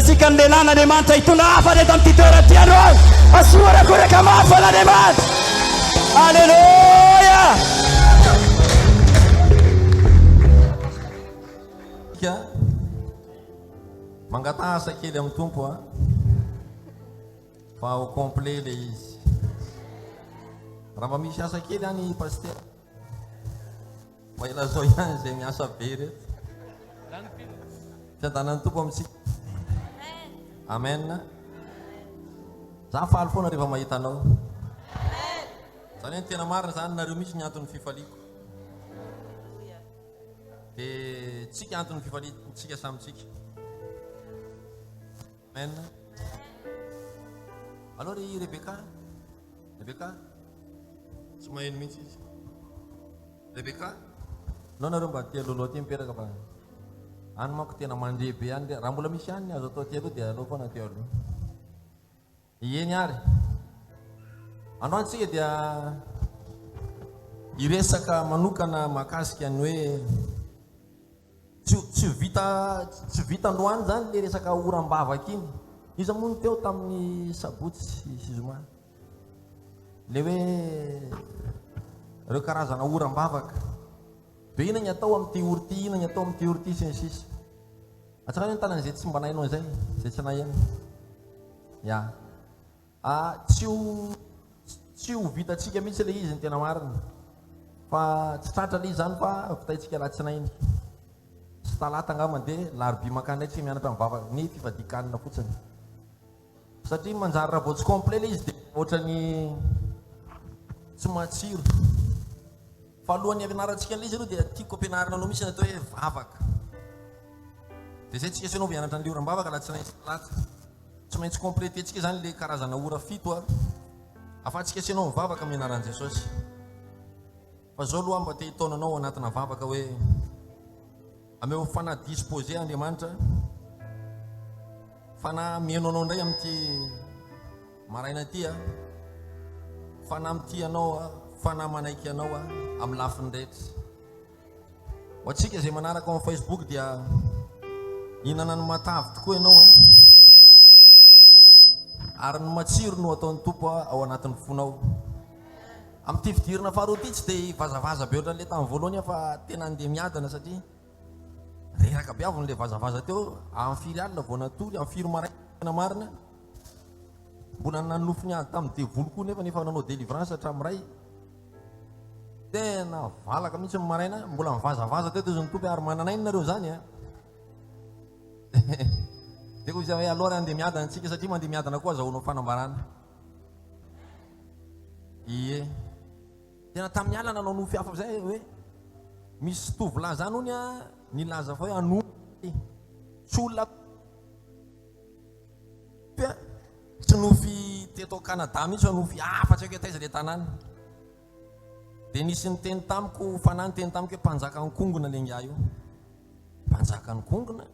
antsika ny lehilahin'Andriamanitra hitondra hafana eto amin'ity toerana ity androany. Asoara koraka mafy an'Andriamanitra. Alleluia. Mangatasa kely amin'ny tompo fa au complet le izy. Raha mba misy asa kely any paster mba ilazao ihany zay miasa be reto. Fiadanan'ny tompo amintsika. Amen. Za faly foana rehefa mahita anao. Zany hoe tena marina zany nareo misy ny antony fifaliako. Dia tsika antony fifaliantsika samitsika. Amen. Alors Rebecca, tsy maheno mihitsy izy. Rebecca, nao nareo mba tia loloha ty miperaka fa any manko tena mandre be any. Raha mbola misy any azo atao ty aloha dia aleo foana teo aloha. Ieny ary. Androany tsika dia iresaka manokana mahakasika ny hoe tsy vita androany zany le resaka oram-bavaka iny. Izy moa teo tamin'ny sabotsy sy zoma. Le hoe reo karazana oram-bavaka. Be ina ny atao amin'ity orty, ina ny atao amin'ity orty sy ny sisa. Atsaka ny tanany zay tsy mba nahinao zay, zay tsy naheno. Ya. Tsy ho vitatsika mihitsy le izy ny tena marina. Fa tsy tratra le izy zany fa vitaitsika latsinainy. Sy talata angamba dia larobia makandray tsy mianatra mivavaka ny fivadikanina fotsiny. Satria manjary raha vao tsy complet le izy dia ohatrany tsy matsiro. Fa alohan'ny ampianarantsika le izy aloha dia tiako ampianarina anao misy natao hoe vavaka. Dia zay tsika sanao mianatra an'le oram-bavaka latsinainy sy talata. Tsy maintsy completentsika zany le karazana ora fito afahantsika sanao mivavaka mianaran'i Jesosy. Fa zao aloha mba te hitaonanao anatina vavaka hoe ameo fanadisposé Andriamanitra fanamieno anao indray amin'ity maraina ty fanamity anao fanamanaiky anao amin'ny lafiny rehetra. Ho antsika zay manaraka amin'ny Facebook dia hinana ny matavy tokoa ianao ary ny matsiro no ataon'ny tompo ao anatin'ny fonao. Amin'ity fidirana faharoa ty tsy dia vazavaza be ohatran'le tamin'ny voalohany fa tena andeha miadana satria reraka be avy n'le vazavaza teo amin'ny firy alina vao natory amin'ny firy maraina marina. Mbola nanofo niady tamin'ny devoly koa nefa nanao délivrance hatramin'ny ray. Tena valaka mihitsy maraina mbola mivazavaza teo ny tompo ary mananainy nareo zany dia koa izy hoe aloha raha andeha miadana antsika satria mandeha miadana koa azahoanao fanambarana. Ie tena tamin'ny alana nanao nofy hafa zay hoe misy tovolahy zany hony nilaza fa hoe ano tsy olona tsy nofy teto Canada mihitsy fa nofy hafa tsy haiko hoe taiza le tanàna. Dia nisy ny teny tamiko fanahy ny teny tamiko hoe mpanjaka ny kongona le ngia io. Mpanjaka ny kongona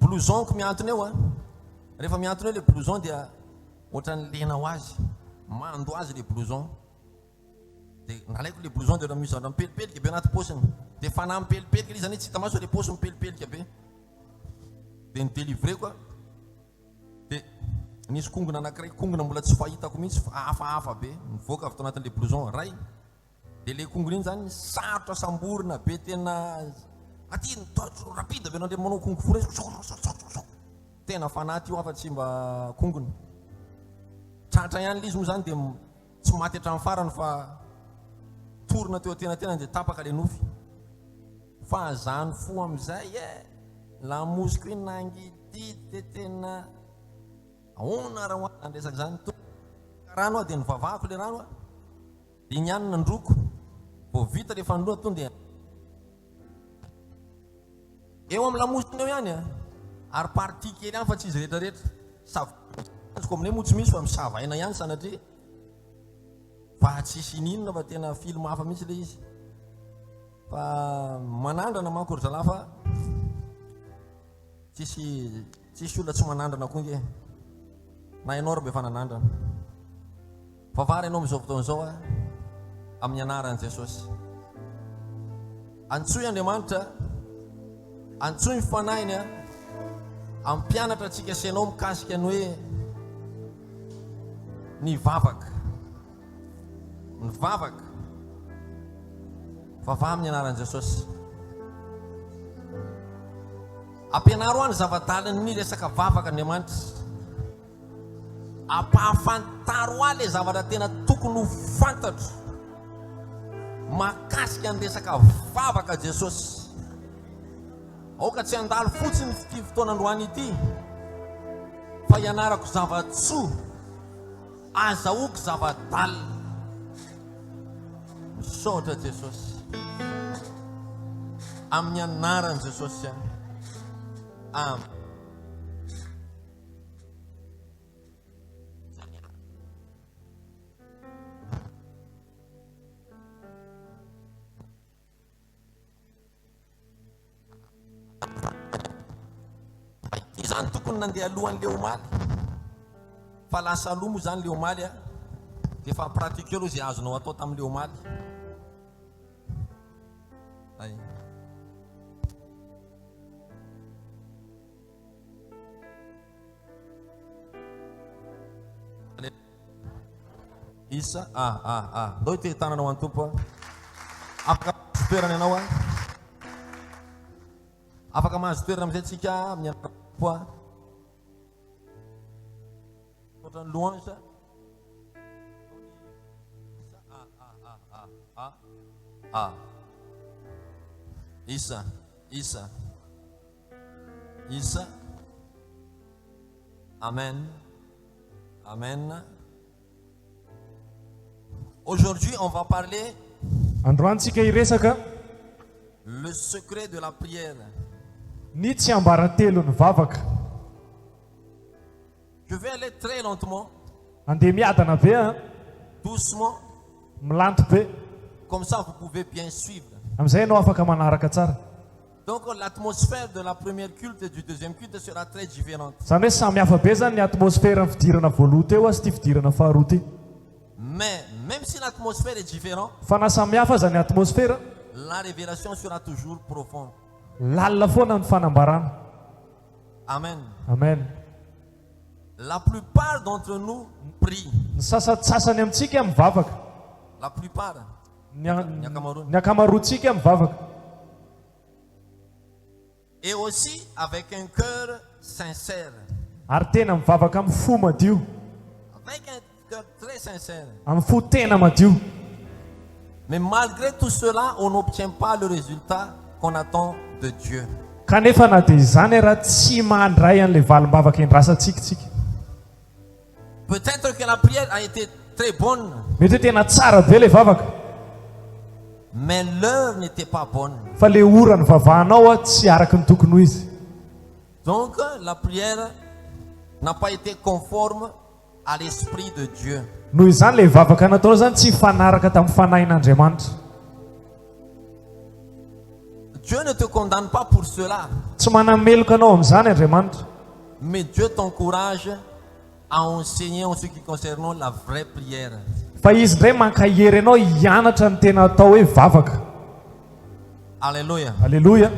blouson-ko miantona eo rehefa miantona eo le blouson dia ohatran'ny lena ho azy mando azy le blouson. Dia nalaiko le blouson dia misy andro mipelipelika be anaty paosiny. Dia fanahy mipelipelika le izy zany tsy hita maso le paosy mipelipelika be. Dia nidelivreko dia nisy kongona anankiray kongona mbola tsy fahitako mihitsy fa hafahafa be mivoaka avy tao anatin'le blouson ray. Dia le kongona iny zany sarotra samborina be tena aty rapide be nandre manao kongo fora izy tena fanahy ty io afa tsy mba kongona. Tratra ihany le izy moa zany dia tsy maty hatramin'ny farany fa torona teo tena dia tapaka le nofy. Fa zany fo amin'izay lamosiko iny nangity dia tena ahona raha hoany andresaka zany rano dia nivavahako le rano dia niany nandroko vao vita rehefa nandroa to dia eo amin'ny lamosiny eo ihany ary parti kely ihany fa tsy izy rehetrarehetra savako aminay moa tsy misy fa misavaina ihany sanatria fa tsisy ninona fa tena film hafa mihitsy le izy. Fa manandrana manko ry zalahy fa tsisy olona tsy manandrana koa nge na ianao rabe fa nanandrana. Fa vary ianao amin'izao fotoana izao amin'ny anaran'i Jesosy. Antsoy Andriamanitra, antsoy ny fanahiny ampianatra antsika senao mikasika ny hoe ny vavaka vava amin'ny anaran'i Jesosy. Ampianaro any zava-daliny ny resaka vavaka Andriamanitra. Ampahafantaro ahy le zavatra tena tokony ho fantatro mahakasika ny resaka vavaka Jesosy. Aoka tsy andalo fotsiny ity fotoanandroany ity fa ianarako zavatsoa, azahoako zava-dalina. Misaotra Jesosy amin'ny anaran'i Jesosy. Amen. Izany tokony nandeha alohan'le omaly fa lasa alomo zany le omaly dia fa pratique aloha zay azonao atao tamin'le omaly. Isa ndao ity tananao any tompo afaka toerana ianao afaka mahazo toerana amizay tsika amin'ny tompo ohatrany louange. Isa. Amen. Aujourd'hui, on va parler androantsika iresaka le secret de la prière. ny tsy ambaratelo ny vavaka. Je vais aller très lentement, andeha miadana be doucement, milanto be comme ça vous pouvez bien suivre. amizay ianao afaka manaraka tsara. Donc l'atmosphère de la première culte et du deuxième culte sera très différente. Zany hoe samy hafa be zany ny atmosfera ny fidirana voaloha teo sy ty fidirana faharoa ty. Mais même si l'atmosphère est différente, fa na samy hafa zany atmosfera, la révélation sera toujours profonde. lalina foana ny fanambarana. Amen. Amen. La plupart d'entre nous prient. Ny sasany amintsika mivavaka. La plupart. Ny akamaroantsika mivavaka. Et aussi avec un cœur sincère. Ary tena mivavaka amin'ny fo madio. Avec un cœur très sincère. Amin'ny fo tena madio. Mais malgré tout cela, on n'obtient pas le résultat qu'on attend de Dieu. Kanefa na dia izany raha tsy mandray an'ilay valim-bavaka endrasantsika tsika. Peut-être que la prière a été très bonne. Mety hoe tena tsara be ilay vavaka. Mais l'heure n'était pas bonne. Fa le ora ny vavahanao tsy araka ny tokony ho izy. Donc la prière n'a pas été conforme à l'esprit de Dieu. Noho izany le vavaka nataonao zany tsy fanaraka tamin'ny fanahin'Andriamanitra. Dieu ne te condamne pas pour cela. Tsy manameloka anao amin'izany Andriamanitra. Mais Dieu t'encourage à enseigner en ce qui concerne la vraie prière. Fa izy ndray mankahery anao hianatra ny tena atao hoe vavaka. Alléluia. Alléluia.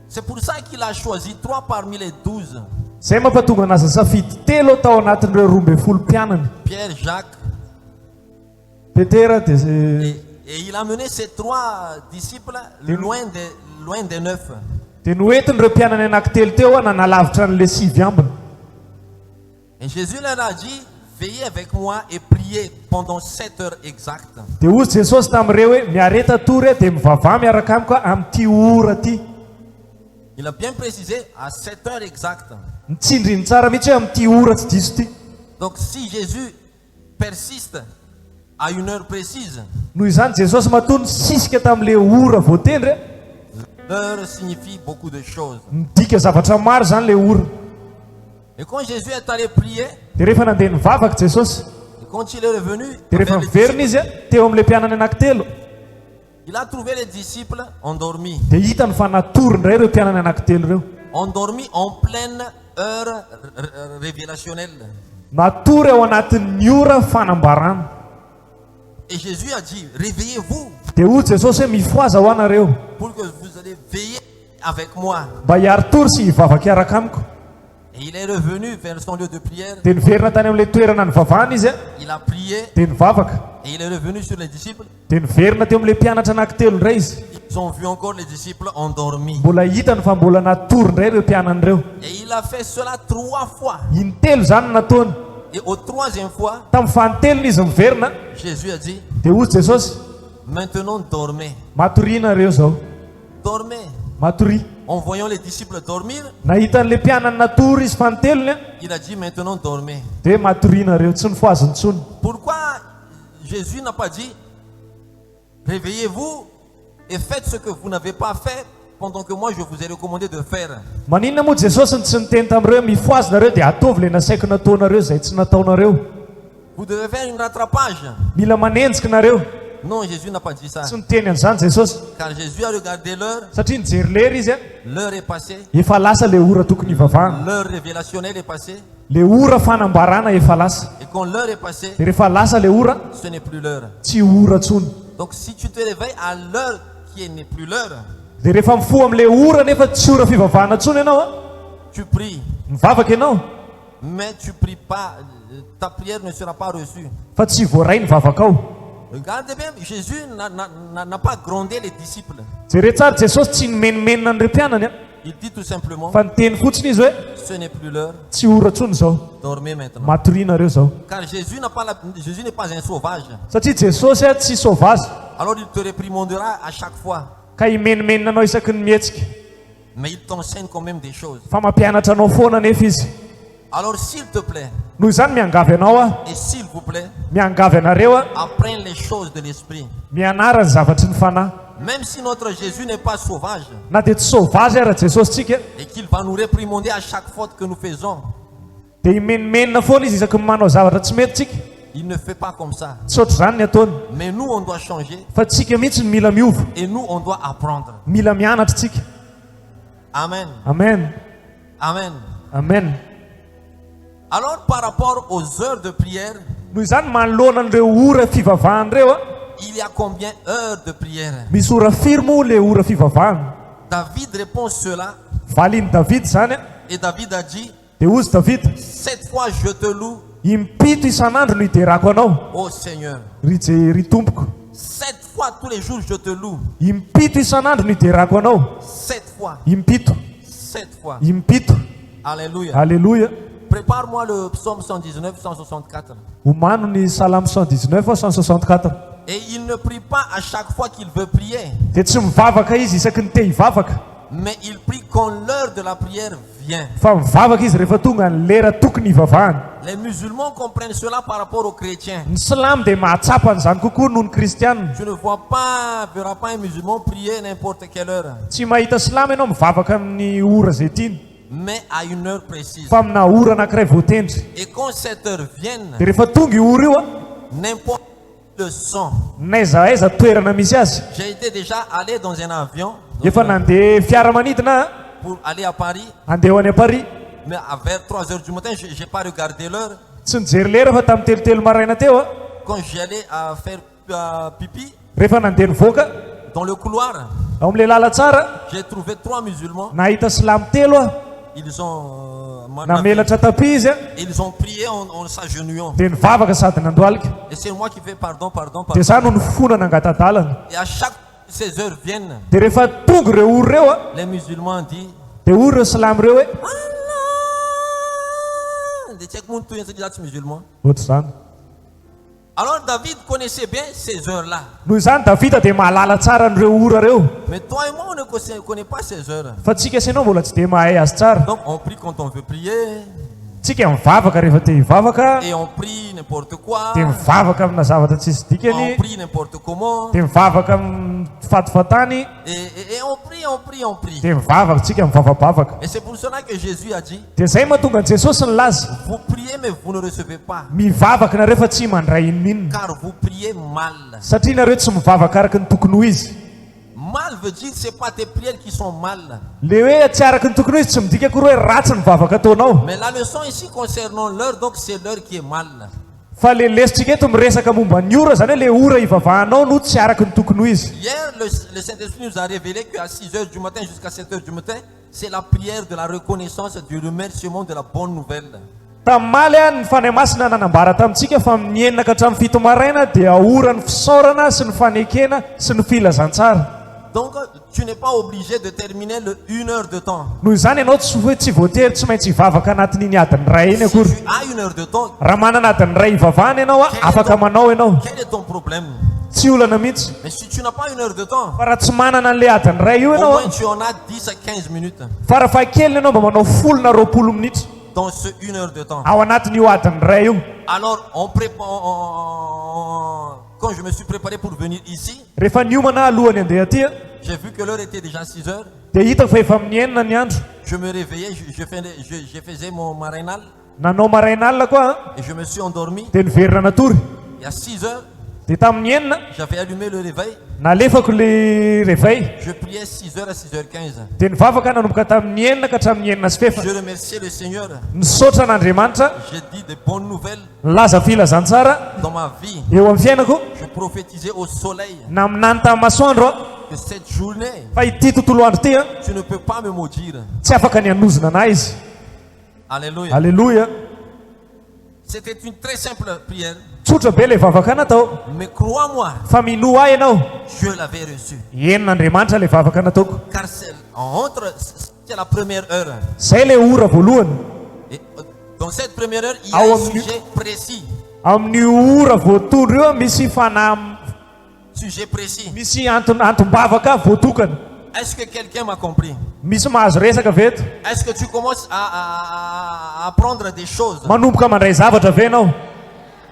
C'est pour ça qu'il a choisi 3 parmi les 12. Zay mampatonga anazy safidy telo tao anatin'ireo 12 mpianany. Pierre, Jacques. Petera Et il a mené ces 3 disciples loin des 9. dia noentin'ireo mpianany anankitelo teo nanalavitra n'le 6 ambiny. Et Jésus leur a dit, veillez avec moi et priez pendant 7 heures exactes. Dia ozy Jesosy tamin'ireo hoe miareta tory dia mivavaha miaraka amiko amin'ity ora ty. Il a bien précisé à 7 heures exactes. Nitsindriny tsara mihitsy hoe amin'ity ora tsy diso ty. Donc si Jésus persiste à une heure précise, Noho izany Jesosy matoa nisisika tamin'le ora voatendry. l'heure signifie beaucoup de choses. Midika zavatra maro zany le ora. Et quand Jésus est allé prier, Dia rehefa nandeha nivavaka Jesosy, et quand il est revenu, dia rehefa vers les miverina izy teo amin'le mpianany anankitelo, il a trouvé les disciples endormis. dia hitany fa natorindray ireo mpianany anankitelo ireo. Endormis en pleine heure révélationnelle. Natory ao anatin'ny ora fanambarana. Et Jésus a dit, réveillez-vous Dia hoy Jesosy hoe mifoaza ho anareo pour que vous allez veiller avec moi. mba hiary tory sy hivavaka araka amiko. Et il est revenu vers son lieu de prière. dia niverina tany amin'ilay toerana nivavahana izy a, Il a prié dia nivavaka. et il est revenu sur les disciples. Dia niverina teo amin'ilay mpianatra anankitelo indray izy. Ils ont vu encore les disciples endormis. Mbola hitany fa mbola natory indray ireo mpianany ireo. Et il a fait cela 3 fois. Intelo zany nataony. Et au 3e fois, Tamin'ny fahatelony izy miverina Jésus a dit, dia hozy Jesosy, maintenant dormez. matoriana ireo zao, Dormez. matory. En voyant les disciples dormir, Nahitan'ilay mpianany natory izy fanotelony a, il a dit maintenant dormez. dia matoriana ireo, tsy nifoaziny intsony. Pourquoi Jésus n'a pas dit réveillez-vous et faites ce que vous n'avez pas fait pendant que moi je vous ai recommandé de faire? Maninona moa Jesosy ny tsy niteny tamin'ireo mifoazina dia ataovy ilay nasaiko nataonareo izay tsy nataonareo. Vous devez faire une rattrapage. Mila manenjika nareo. Non, Jésus n'a pas dit ça. Tsy niteny an'izany Jesosy, Car Jésus a regardé l'heure, satria nijery lera izy a, l'heure est passée, efa lasa le ora tokony hivavahana. l'heure révélationnelle est passée. Le ora fanambarana efa lasa. Et quand l'heure est passée, Dia rehefa lasa le ora, ce n'est plus l'heure. tsy ora intsony. Donc si tu te réveilles à l'heure qui n'est plus l'heure, Dia rehefa mifoha amin'ilay ora nefa tsy ora fivavahana intsony ianao a, tu pries, mivavaka ianao, mais tu pries pas, ta prière ne sera pas reçue. fa tsy voaray ny vavaka ao. Regardez bien, Jésus n'a pas grondé les disciples. Jereo tsara Jesosy tsy nimenimenina an'ireo mpianany a, Il dit tout simplement, fa niteny fotsiny izy hoe ce n'est plus l'heure, tsy ora intsony zao, dormez maintenant. matorianareo zao. Car Jésus Jésus n'est pas un sauvage. Satria Jesosy a tsy sauvage, Alors il te réprimandera à chaque fois. ka imenimenina anao isaky ny mihetsika, Mais il t'enseigne quand même des choses. fa mampianatra anao foana nefa izy. Alors s'il te plaît, Noho izany miangavy anao a, et s'il vous plaît, miangavy anareo a, apprends les choses de l'esprit. mianara ny zavatry ny fanahy. Même si notre Jésus n'est pas sauvage Na dia tsy sauvage ara Jesosyntsika, et qu'il va nous réprimander à chaque faute que nous faisons, dia imenimenina foana izy isaky ny manao zavatra tsy mety tsika. il ne fait pas comme ça. Tsy ohatr'izany ny ataony, Mais nous, on doit changer fa tsika mihitsy ny mila miova, et nous, on doit apprendre. mila mianatra tsika. Amen. Amen. Amen. Amen. Alors par rapport aux heures de prière, Noho izany manoloana an'ireo ora fivavahana ireo a, il y a combien d'heures de prière? misy ora firy moa le ora fivavahana. David répond cela Valiany David zany a, et David a dit, dia hozy David, 7 fois je te loue, impito isan'andro no hiderako anao, ô Seigneur. ry tompoko. 7 fois tous les jours je te loue. Impito isan'andro no hiderako anao, 7 fois. impito, 7 fois. impito. Alléluia. Alléluia. Prépare-moi le psaume 119, 164. Homano ny salamo 119 a 164. Et il ne prie pas à chaque fois qu'il veut prier, Dia tsy mivavaka izy isaky ny te hivavaka, mais il prie quand l'heure de la prière vient. fa mivavaka izy rehefa tonga ny lera tokony hivavahana. Les musulmans comprennent cela par rapport aux chrétiens. Ny silamo dia mahatsapa an'izany kokoa noho ny kristianina. Tu ne verras pas un musulman prier n'importe quelle heure, Tsy mahita silamo ianao mivavaka amin'ny ora izay tiany, mais à une heure précise. fa amina ora anankiray voatendry. Et quand cette heure vienne, Dia rehefa tonga io ora io a, n'importe le son. n'aiza aiza toerana misy azy. J'ai été déjà allé dans un avion Efa nandeha fiaramanidina pour aller à Paris, andeha ho any a Paris, mais vers 3 heures du matin, je n'ai pas regardé l'heure. tsy nijery lera fa tamin'ny telotelo maraina teo a, Quand j'allais à faire pipi rehefa nandeha nivoaka dans le couloir, ao amin'ilay lala tsara, j'ai trouvé 3 musulmans. nahita silamo telo a, Ils ont, namelatra tapi izy a, ils ont prié en s'agenouillant. dia nivavaka sady nandoalika. Et c'est moi qui fais pardon. Dia zany no nifonana angatadalana. Et à chaque ces heures viennent, Dia rehefa tonga ireo ora ireo a, les musulmans disent dia ory ireo silamo ireo hoe Allah. Des tchèques montent tous les musulmans. ohatr'izany. Alors David connaissait bien ces heures-là. Noho izany Davida dia mahalala tsara an'ireo ora ireo, Mais toi et moi, on ne connaît pas ces heures. fa tsika sy ianao mbola tsy dia mahay azy tsara. Donc on prie quand on veut prier. Tsika mivavaka rehefa te hivavaka, Et on prie n'importe quoi. dia mivavaka amina zavatra tsy izy On dikany, prie n'importe comment. dia mivavaka amin'ny fatifatany, Et on prie. dia mivavaka tsika mivavabavaka. Et c'est pour cela que Jésus a dit, Dia izay mahatonga an'i Jesosy ny laza, vous priez mais vous ne recevez pas. mivavaka nareo fa tsy mandray inona, Car vous priez mal. satria nareo tsy mivavaka araka ny tokony ho izy. Mal veut dire que ce n'est pas tes prières qui sont mal. Le hoe tsy araka ny tokony ho izy tsy midika koa hoe ratsy ny mivavaka ataonao, Mais la leçon ici concernant l'heure, donc c'est l'heure qui est mal. fa le lesitsika eto miresaka momba ny ora zany hoe le ora ivavahanao no tsy araky ny tokony ho izy. Hier, le Saint-Esprit nous a révélé qu'à 6 heures du matin jusqu'à 7 heures du matin, c'est la prière de la reconnaissance et du remerciement de la bonne nouvelle. Tamaly a ny fanahy masina nanambara tamintsika fa amin'ny enina ka hatramin'ny fito maraina dia ora ny fisaorana sy ny fanekena sy ny filazantsara. Donc, tu n'es pas obligé de terminer le 1 heure de temps. Noho izany ianao tsy voatery tsy maintsy hivavaka anatin'iny adiny ray iny Si akory. tu as 1 heure de temps, Raha manana adiny ray hivavahana ianao a afaka manao ianao, quel est ton problème? tsy olana mihitsy. Mais si tu n'as pas 1 heure de temps, Fa raha tsy manana an'le adiny ray io au ianao moins a, tu en as 10 à 15 minutes fa raha fahakeliny ianao mba manao 10 na 20 minitra dans ce 1 heure de temps. ao anatin'io adiny ray io. Alors, quand je me suis préparé pour venir ici, Rehefa niomana alohany handeha aty a, j'ai vu que l'heure était déjà 6 heures. dia hitako fa efa amin'ny enina ny andro. Je me réveillais, je faisais mon marinal Nanao marainalina koa a, et je me suis endormi. dia niverina natory. Il y a 6 heures, Dia tamin'ny enina j'avais allumé le réveil. nalefako le réveil, Je priais 6 heures à 6h15. dia nivavaka nanomboka tamin'ny enina ka hatramin'ny enina sy fefa. Je remerciais le Seigneur. Nisaotra an'Andriamanitra, J'ai dit de bonnes nouvelles nilaza filazantsara dans ma vie. eo amin'ny fiainako, Je prophétisais au soleil na aminany tamin'ny masoandro a, que cette journée, fa ity tontolo andro ity a tu ne peux pas me maudire. tsy afaka ny anozina anahy izy. Alléluia. Alleloia. C'était une très simple prière. Tsotra be le vavaka natao, Mais crois-moi, fa minoa ahy ianao, je l'avais reçu. henon'Andriamanitra le vavaka nataoko. Car c'est la première heure. Zay le ora voalohany. Et dans cette première heure, il y a Ah, un on- sujet précis. Amin'ny ora voatondro io a, misy Sujet précis. misy antom-bavaka voatokana. Est-ce que quelqu'un m'a compris? Misy mahazo resaka veto, Est-ce que tu commences à apprendre des choses? manomboka mandray zavatra ve ianao,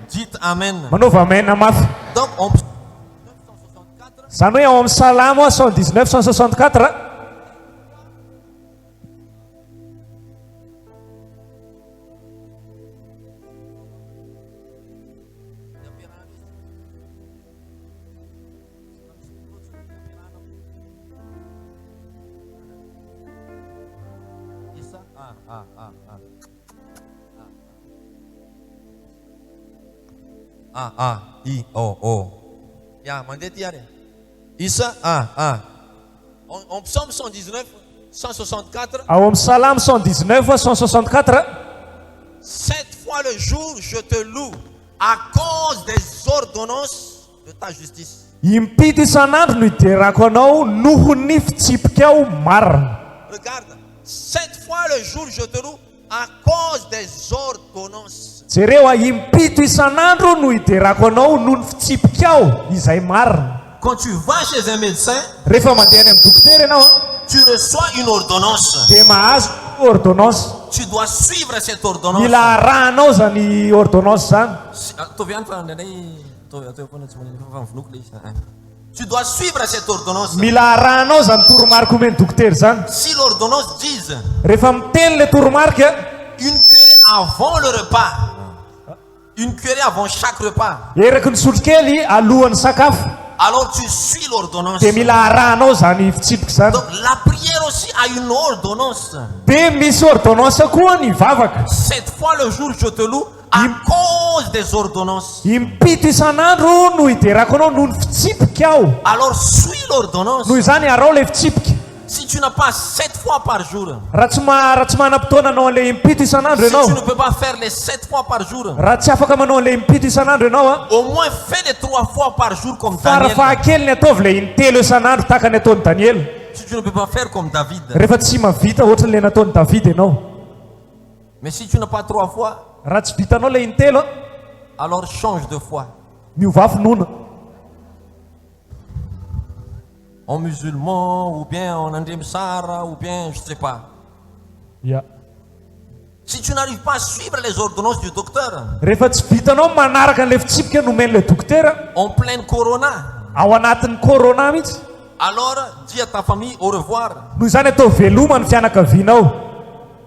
Dites Amen. manaova amena mafy. Donc, on... Zany hoe ao amin'ny Salamo 1964 a, Isa? I, O. Ya, mandeti yare. Isa? En psaume 119, 164, ao amin'ny Salamo 119 164 7 fois le jour je te loue à cause des ordonnances de ta justice. impito isan'andro no hiderako anao noho ny fitsipikao marina. Regarde, 7 fois le jour je te loue à cause des ordonnances. Jereo a impito isan'andro no hiderako anao noho ny fitsipikao izay marina. Quand tu vas chez un médecin, Rehefa mandeha any amin'ny dokotera ianao a, tu reçois une ordonnance. dia mahazo ordonnance. Tu dois suivre cette ordonnance. Mila arahanao zany ordonnance zany. Tu dois suivre cette ordonnance. Mila arahanao zany toromarika omeny dokotera zany. Si l'ordonnance dit Rehefa miteny le toromarika, une cuillère avant le repas, une cuillère avant chaque repas, eraky ny sotro kely alohan'ny sakafo, alors tu suis l'ordonnance. dia mila arahanao zany fitsipiky zany. Donc la prière aussi a une ordonnance. Dia misy ordonnance koa ny vavaka. 7 fois le jour je te loue à cause des ordonnances. Impito isan'andro no hiderako anao noho ny fitsipika ao. Alors suis l'ordonnance. Noho izany arao le fitsipika. Si tu n'as pas 7 fois par jour, Raha tsy manam-potoana anao an'le impito isan'andro si tu ianao, ne peux pas faire les 7 fois par jour, raha tsy afaka manao an'le impito isan'andro ianao a, au moins fais les 3 fois par jour comme fa raha Daniel. fahakeliny ataovy le intelo isan'andro tahaka ny ataony Daniel. Si tu ne peux pas faire comme David. Rehefa tsy mavita ohatran'le nataony David ianao. Mais si tu n'as pas 3 fois, Raha tsy vitanao le intelo, alors change de foi. miova finoana. En musulman, ou bien en André Msara, ou bien je ne sais pas. Ya. Si tu n'arrives pas à suivre les ordonnances du docteur, Rehefa tsy vitanao manaraka an'le fitsipika nomen'le dokotera en pleine corona, ao anatin'ny corona mihitsy, alors dis à ta famille au revoir. noho izany atao veloma ny fianakavianao.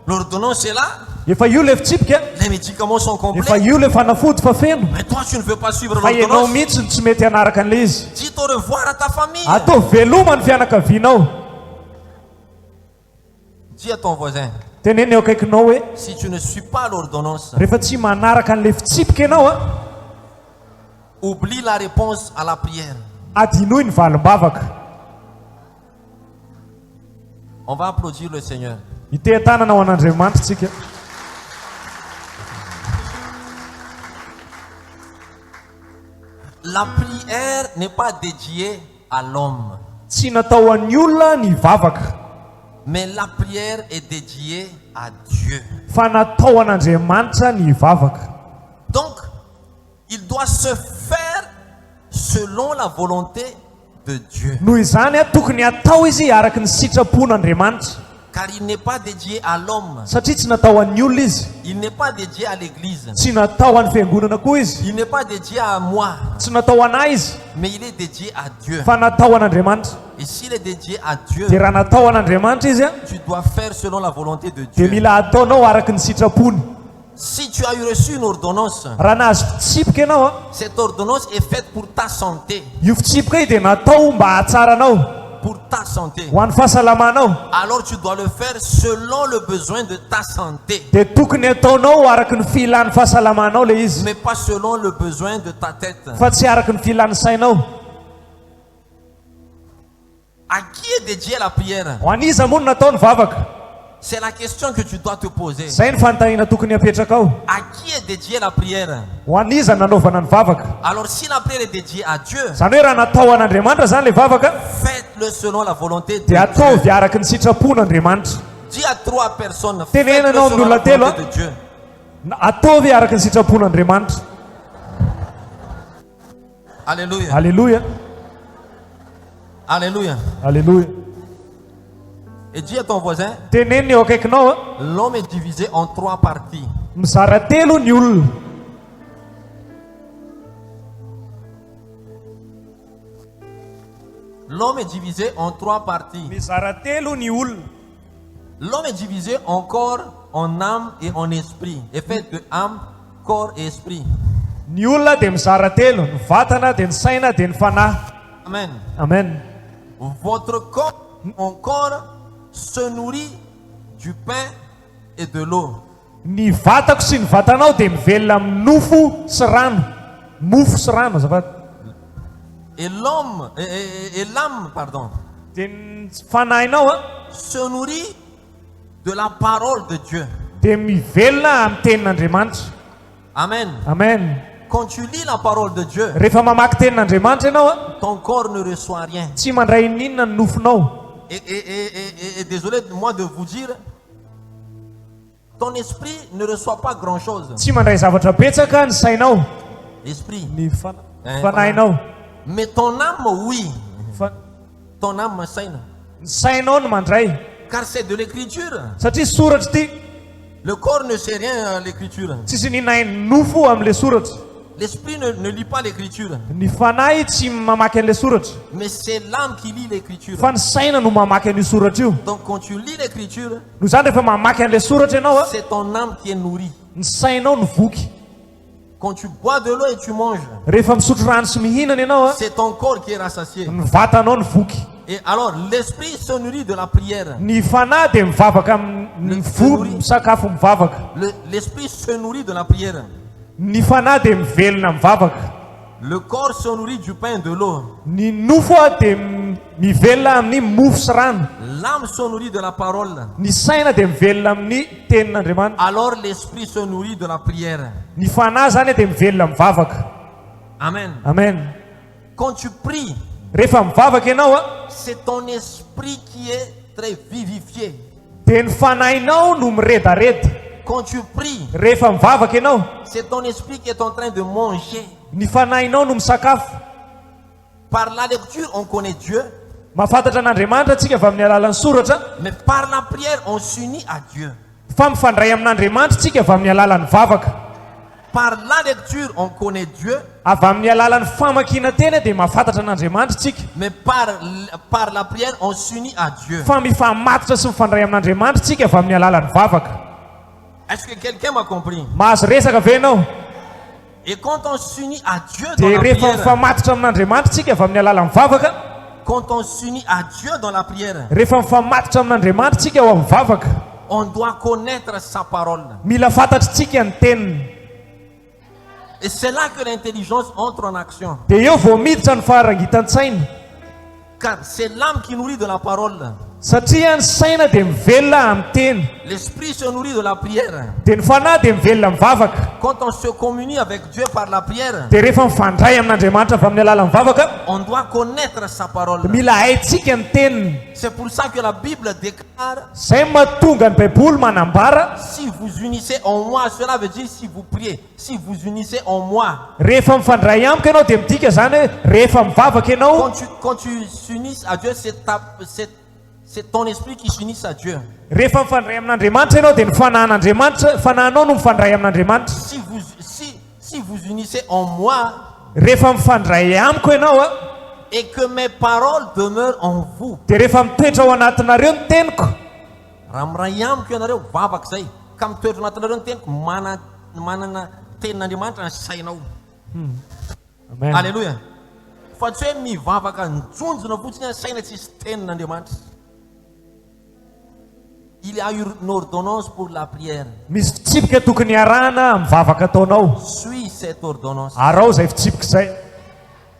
L'ordonnance est là, Efa io le fitsipika, les médicaments sont efa complets. io le fanafody fa feno. Mais toi, tu ne veux pas suivre Fa ianao l'ordonnance. mihitsy no tsy mety hanaraka an'le izy. Dis au revoir à ta famille. Atao veloma ny fianakavianao. Dis à ton voisin, Teneny eo akaikinao hoe si tu ne suis pas l'ordonnance, rehefa tsy manaraka an'le fitsipika ianao a, oublie la réponse à la prière. adinoy ny valim-bavaka. On va applaudir le Seigneur. Ite-tanana ho an'Andriamanitra tsika. La prière n'est pas dédiée à l'homme, Tsy natao an'ny olona ny vavaka, mais la prière est dédiée à Dieu. fa natao an'Andriamanitra ny vavaka. Donc, il doit se faire selon la volonté de Dieu. Noho izany tokony atao izy araka ny sitrapon'Andriamanitra, Car il n'est pas dédié à l'homme, satria tsy natao an'ny olona izy, il n'est pas dédié à l'église, tsy natao an'ny fiangonana koa izy, il n'est pas dédié à moi, tsy natao anahy izy, mais il est dédié à Dieu. fa natao an'Andriamanitra. Et s'il est dédié à Dieu, Dia raha natao an'Andriamanitra izy tu dois faire selon la volonté de dia Dieu. mila ataonao araka ny sitrapony. Si tu as eu reçu une ordonnance, Raha nahazo fitsipika ianao cette ordonnance est faite pour ta santé, io fitsipika io dia natao mba hahatsara anao, pour ta santé. ho an'ny fahasalamanao, Alors tu dois le faire selon le besoin de ta santé, dia tokony ataonao araka ny filan'ny fahasalamanao le izy, mais pas selon le besoin de ta tête. fa tsy araka ny filan'ny sainao. À qui est dédiée la prière? Ho an'iza moa no natao ny vavaka? C'est la question que tu dois te poser. Zay ny fanontaniana tokony hapetraka ao. À qui est dédiée la prière? Ho an'iza nanaovana ny vavaka? Alors si la prière est dédiée à Dieu, Zany hoe raha natao an'Andriamanitra zany le vavaka, faites-le selon la volonté de dia Dieu. ataovy araka ny sitrapon'Andriamanitra. Dis à 3 personnes, Tenez, faites-le non, selon nous la la telo, volonté de Dieu. Ataovy araka ny sitrapon'Andriamanitra. Alléluia. Alléluia. Alléluia. Alléluia. Et dis à ton voisin, Teneny eo akaikinao l'homme est divisé en 3 parties. mizara telo ny olona. L'homme est divisé en 3 parties. Mizara telo ny olona. L'homme est divisé en corps, en âme et en esprit. Est fait de âme, corps et esprit. Ny olona dia mizara telo, ny vatana dia ny saina dia ny fanahy. Amen. Amen. Votre corps, mon corps, se nourrit du pain et de l'eau. Ny vatako sy ny vatanao dia mivelona amin'ny nofo sy rano. Mofo sy rano azafady. Et l'homme, et l'âme, pardon, Dia ny fanahinao se nourrit de la parole de Dieu. dia mivelona amin'ny tenin'Andriamanitra. Amen. Amen. Quand tu lis la parole de Dieu, Rehefa mamaky tenin'Andriamanitra ianao ton corps ne reçoit rien. tsy mandray n'inona ny nofonao. Et désolé de moi de vous dire, ton esprit ne reçoit pas grand-chose. Tsy mandray zavatra betsaka ny sainao, L'esprit. ny fanahinao. Mais ton âme, oui. Fa- Ton âme saine. Ny sainao no mandray, Car c'est de l'écriture. satria soratra ity. Le corps ne sait rien à l'écriture. Tsisy ninay ny nofo amin'le soratra. L'esprit ne lit pas l'écriture. Ny fanahy tsy mamaky an'le soratra, Mais c'est l'âme qui lit l'écriture. fa ny saina no mamaky an'io soratra io. Donc quand tu lis l'écriture, No zany rehefa mamaky an'le soratra ianao c'est ton âme qui est nourrie. ny sainao no voky. Quand tu bois de l'eau et tu manges, Rehefa misotro rano sy mihinana ianao c'est ton corps qui est rassasié. ny vatanao no voky. Et alors l'esprit se nourrit de la prière. Ny fanahy dia mivavaka amin'ny sakafo mivavaka. L'esprit se nourrit de la prière. Ny fanahy dia mivelona mivavaka. Le corps se nourrit du pain et de l'eau. Ny nofo dia mivelona amin'ny mofo sy rano. L'âme se nourrit de la parole. Ny saina dia mivelona amin'ny tenin'Andriamanitra. Alors l'esprit se nourrit de la prière. Ny fanahy zany dia mivelona mivavaka. Amen. Amen. Quand tu pries, Rehefa mivavaka ianao c'est ton esprit qui est très vivifié. dia ny fanahinao no miredareda. Quand tu pries, Rehefa mivavaka ianao, c'est ton esprit qui est en train de manger. ny fanahinao no misakafo. Par la lecture, on connaît Dieu, Mahafantatra an'Andriamanitra atsika avy amin'ny alalan'ny soratra, mais par la prière, on s'unit à Dieu. fa mifandray amin'Andriamanitra tsika avy amin'ny alalan'ny vavaka. Par la lecture, on connaît Dieu, Avy amin'ny alalan'ny famakiana tena dia mahafantatra an'Andriamanitra tsika, mais par la prière, on s'unit à Dieu. fa mifamatotra sy mifandray amin'Andriamanitra tsika avy amin'ny alalan'ny vavaka. Est-ce que quelqu'un m'a compris? Mahazo resaka ve ianao? Et quand on s'unit à Dieu dans Dia la rehefa prière, mifamatotra amin'Andriamanitra tsika avy amin'ny alalan'ny vavaka, quand on s'unit à Dieu dans la prière, rehefa mifamatotra amin'Andriamanitra tsika ao amin'ny vavaka, on doit connaître sa parole. mila fantatry tsika ny teniny. Et c'est là que l'intelligence entre en action. dia eo vao miditra ny faharangitan-tsaina Car c'est l'âme qui nourrit de la parole. satria ny saina dia mivelona amin'ny teny L'esprit se nourrit de la prière. dia ny fanahy dia mivelona mivavaka Quand on se communie avec Dieu par la prière, dia rehefa mifandray amin'andriamanitra avy amin'ny alala mivavaka on doit connaître sa parole. dia mila haintsika ny teniny C'est pour ça que la Bible déclare: zay mahatonga ny baiboly manambara si vous unissez en moi, cela veut dire si vous priez, si vous unissez en moi. rehefa mifandray amiko ianao dia midika zany hoe rehefa mivavaka ianao Quand tu s'unisses à Dieu, c'est ton esprit qui s'unisse à Dieu. rehefa mifandray amin'andriamanitra ianao dia ny fanahin'andriamanitra fanahinao no mifandray amin'andriamanitra Si vous unissez en moi rehefa mifandray amiko ianao a et que mes paroles demeurent en vous, dia rehefa mitoetra ao anatinareo ny teniko raha miray amiko ianareo vavaka zay ka mitoetra ao anatinareo ny teniko manana tenin'Andriamanitra ny sainao. amen Alléluia. Fa tsy hoe mivavaka njonjona fotsiny ny saina tsisy tenin'Andriamanitra. Il y a une ordonnance pour la prière. misy fitsipika tokony arahana mivavaka ataonao Suis cette ordonnance arao zay fitsipika zay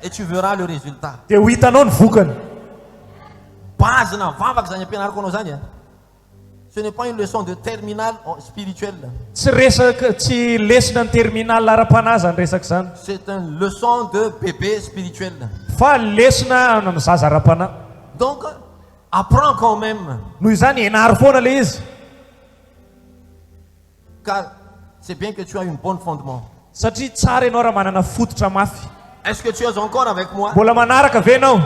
et tu verras le résultat. dia ho hitanao ny vokany Bazina vavaka zany ampianarako anao zany. Ce n'est pas une leçon de terminale spirituelle. tsy resaka tsy lesona ny terminal ara-panahy zany resaka zany C'est une leçon de bébé spirituel. fa lesona amin'ny zaza ara-panahy Donc, apprends quand même. noho izany enary foana le izy Car c'est bien que tu as une bonne fondement. satria tsara ianao raha manana fototra mafy Est-ce que tu es encore avec moi? mbola manaraka ve ianao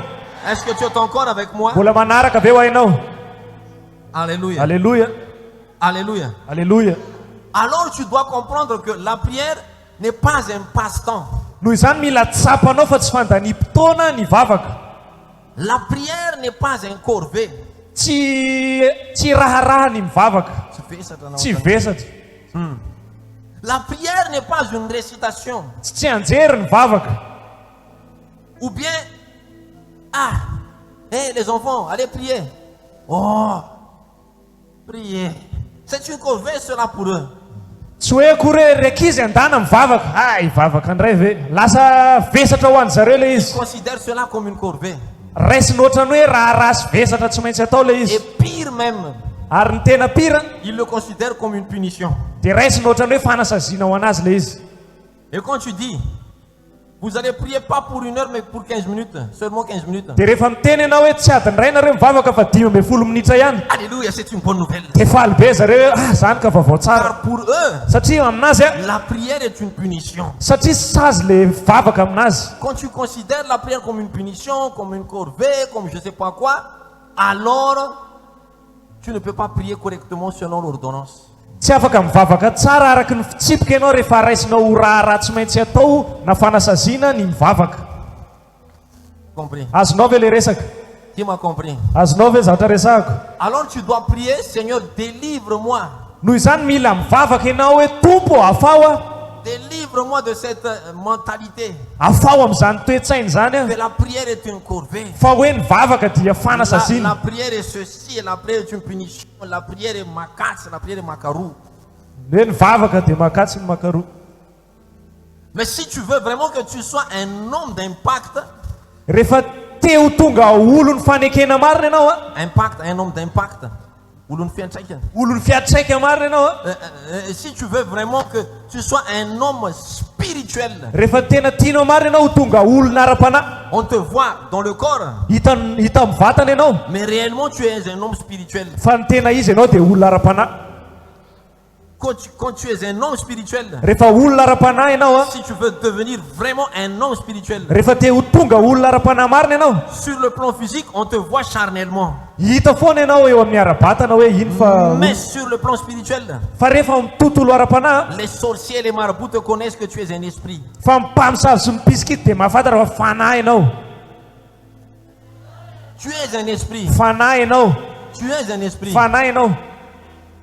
Est-ce que tu es encore avec moi? mbola manaraka ve ho hainao Alléluia. alleluia Alléluia. alleluia Alors tu dois comprendre que la prière n'est pas un passe-temps. noho izany mila tsapanao fa tsy fandaniam-potoana ny vavaka La prière n'est pas un corvée. tsy raharaha ny mivavaka tsy vesatra La prière n'est pas une récitation. tsy anjery ny vavaka Ou bien, les enfants, allez prier. Oh, prier. C'est une corvée cela pour eux. tsy hoe akory hoe rekizy andana mivavaka hivavaka indray ve lasa vesatra ho any zareo le izy Considère cela comme une corvée. raisiny ohatrany hoe raha rasy vesatra tsy maintsy atao le Et izy pire même, ary ny tena pira ils le considèrent comme une punition. dia raisiny ohatrany hoe fanasaziana ho anazy le izy Et quand tu dis, vous allez prier pas pour 1 heure mais pour 15 minutes, seulement 15 minutes. dia rehefa miteny ianao hoe tsy adiny ray nareo mivavaka fa 10 minitra ihany Alléluia, c'est une bonne nouvelle. dia faly be zareo hoe zany ka vaovao tsara Car pour eux, satria aminazy la prière est une punition. satria sazy le vavaka aminazy Quand tu considères la prière comme une punition, comme une corvée, comme je sais pas quoi, alors tu ne peux pas prier correctement selon l'ordonnance. tsy afaka mivavaka tsara araky ny fitsipika ianao rehefa raisinao ho raha tsy maintsy atao na fanasaziana ny mivavaka Compris? azonao ve le resaka Qui m'a compris? azonao ve zavatra resahako Alors tu dois prier, Seigneur, délivre-moi. noho izany mila mivavaka ianao hoe tompo afao a Délivre-moi de cette mentalité afao amin'izany toetsainy zany a que la prière est une corvée. fa hoe ny vavaka dia La fanasazina prière est ceci, et la prière est une punition, la prière est macasse, la prière est macarou. hoe ny vavaka dia makatsy ny makaroa Mais si tu veux vraiment que tu sois un homme d'impact, rehefa te ho tonga olo ny fanekena marina ianao a un homme d'impact, olona fiantraikana. olo ny fiatraika marina ianao a Si tu veux vraiment que tu sois un homme spirituel, rehefa tena tianao marina ianao ho tonga olona ara-panahy on te voit dans le corps, hita amin'ny vatana ianao mais réellement tu es un homme spirituel. fa ny tena izy ianao dia olona ara-panahy Quand tu es un homme spirituel, rehefa olona ara-panahy ianao a si tu veux devenir vraiment un homme spirituel, rehefa te ho tonga olona ara-panahy marina ianao sur le plan physique, on te voit charnellement. hita foana ianao eo amin'ny ara-batana hoe ino fa Mais sur le plan spirituel, fa rehefa mitontolo ara-panahy les sorciers et les marabouts te connaissent que tu es un esprit. fa mipamosavy sy mipisikity dia mahafantatra fa fanahy ianao Tu es un esprit. fanahy ianao Tu es un esprit. fanahy ianao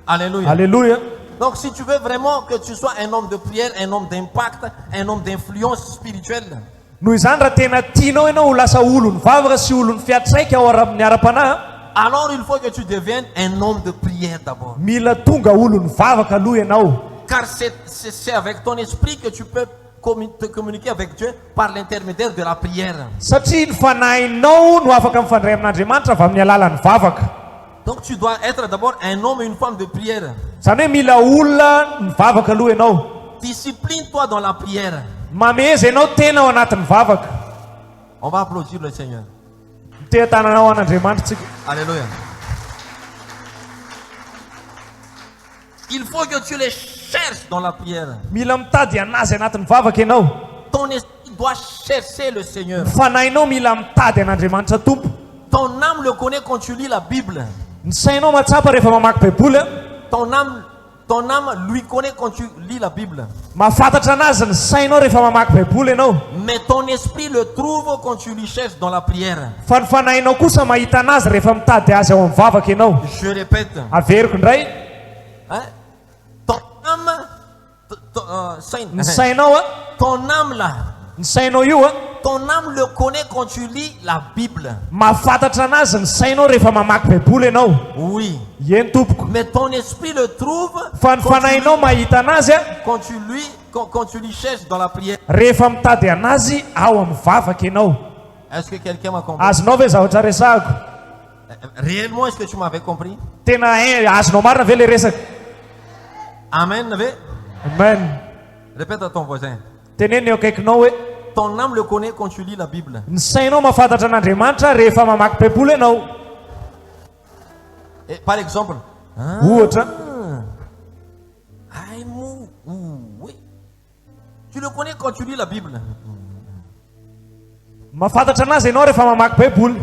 Alléluia. alleluia Donc si tu veux vraiment que tu sois un homme de prière, un homme d'impact, un homme d'influence spirituelle, noho izany raha tena tianao ianao ho lasa olo ny vavaka sy olo ny fiatraika ao amin'ny ara-panahy alors il faut que tu deviennes un homme de prière d'abord. mila tonga olo ny vavaka aloha ianao Car c'est avec ton esprit que tu peux te communiquer avec Dieu par l'intermédiaire de la prière. satria ny fanahinao no afaka mifandray amin'andriamanitra avy amin'ny alalan'ny vavaka. Donc tu dois être d'abord un homme et une femme de prière. Zany hoe mila olona mivavaka aloha ianao. Discipline-toi dans la prière. Mameza ianao tena ao anatin'ny vavaka. On va applaudir le Seigneur. Te-tananao an'andriamanitra tsika. Alléluia. Il faut que tu les cherches dans la prière. Mila mitady anazy anatin'ny vavaka ianao. Ton esprit doit chercher le Seigneur. Fanahinao mila mitady an'andriamanitra tompo. Ton âme le connaît quand tu lis la Bible. Ny sainao matsapa rehefa mamaky baiboly. Ton âme lui connaît quand tu lis la Bible. Mahafantatra anazy ny sainao rehefa mamaky baiboly ianao. Mais ton esprit le trouve quand tu lui cherches dans la prière. Fa ny fanahinao kosa mahita anazy rehefa mitady azy ao amin'ny vavaka ianao. Je répète. Averiko indray. Hein? Ton âme, Ny sainao a, ton âme là, ny sainao io a, ton âme le connaît quand tu lis la Bible. mahafantatra anazy ny sainao rehefa mamaky baiboly ianao. Oui. Eny tompoko. Mais ton esprit le trouve Fa ny fanahinao mahita anazy a, quand tu lui cherches dans la prière. rehefa mitady anazy ao amin'ny vavaka ianao. Est-ce que quelqu'un m'a compris? Azonao ve zavatra resahako? Réellement, est-ce que tu m'avais compris? Tena azonao marina ve le resaka? Amen. Amen. Répète à ton voisin. Teneny eo akaikinao hoe Ton âme le connaît quand tu lis la Bible. ny sainao mahafantatra an'andriamanitra rehefa mamaky baiboly ianao. Et par exemple, Ohatra, oui. Tu le connais quand tu lis la Bible. mahafantatra anazy ianao rehefa mamaky baiboly.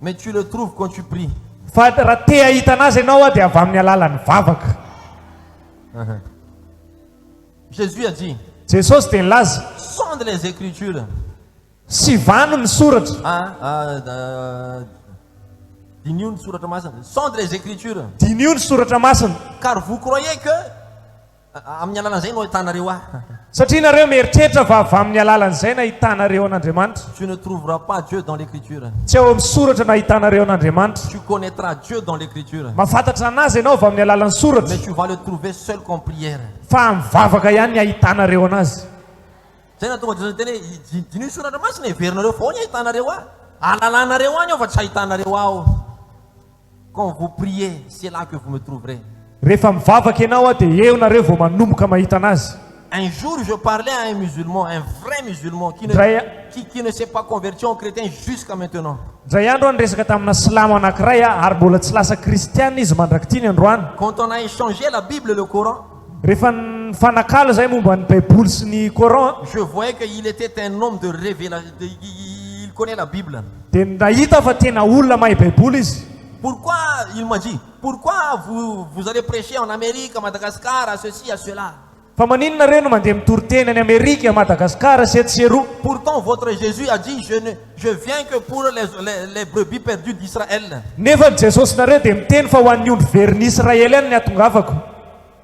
Mais tu le trouves quand tu pries. Fa raha te ahita anazy ianao a dia avy amin'ny alalan'ny vavaka. Jésus a dit, Jesosy dia nilaza, sonde les Écritures. sy vano ny soratra. Sonde les Écritures. Dinio ny soratra masina. Car vous croyez que Satria nareo mieritreritra fa avy amin'ny alalan'izay nahitanareo an'Andriamanitra. tu ne trouveras pas Dieu dans l'Écriture. Tsy ao amin'ny soratra nahitanareo an'Andriamanitra. Tu connaîtras Dieu dans l'Écriture. Mahafantatra anazy ianao avy amin'ny alalan'ny soratra. Mais tu vas le trouver seul qu'en prière. Fa mivavaka ihany ny ahitanareo anazy. Zay na tonga dia teny dinio soratra masina heverinareo foana ahitanareo aho. Alalanareo any aho fa tsy ahitanareo aho. Quand vous priez, c'est là que vous me trouverez. Rehefa mivavaka ianao a dia eo nareo vao manomboka mahita anazy. Un jour, je parlais à un musulman, un vrai musulman, qui ne s'est pas converti en chrétien jusqu'à maintenant. Indray andro niresaka tamina silamo anankiray ary mbola tsy lasa kristianina izy mandrakity ny androany. Quand on a échangé la Bible et le Coran, Rehefa nifanakalo zay momba ny baiboly sy ny Coran, je voyais qu'il était un homme de révélation. Il connaît la Bible. dia nahita fa tena olona mahay baiboly izy. Pourquoi, il m'a dit, pourquoi vous allez prêcher en Amérique, à Madagascar, à ceci, à cela? Fa maninona reo no mandeha mitory-teny any Amerika, Madagasikara, sy eto sy eroa. Pourtant, votre Jésus a dit, je viens que pour les brebis perdues d'Israël. Nefa Jesosy nareo dia miteny fa ho an'ny ondry veriny Israely ihany ny atongavako.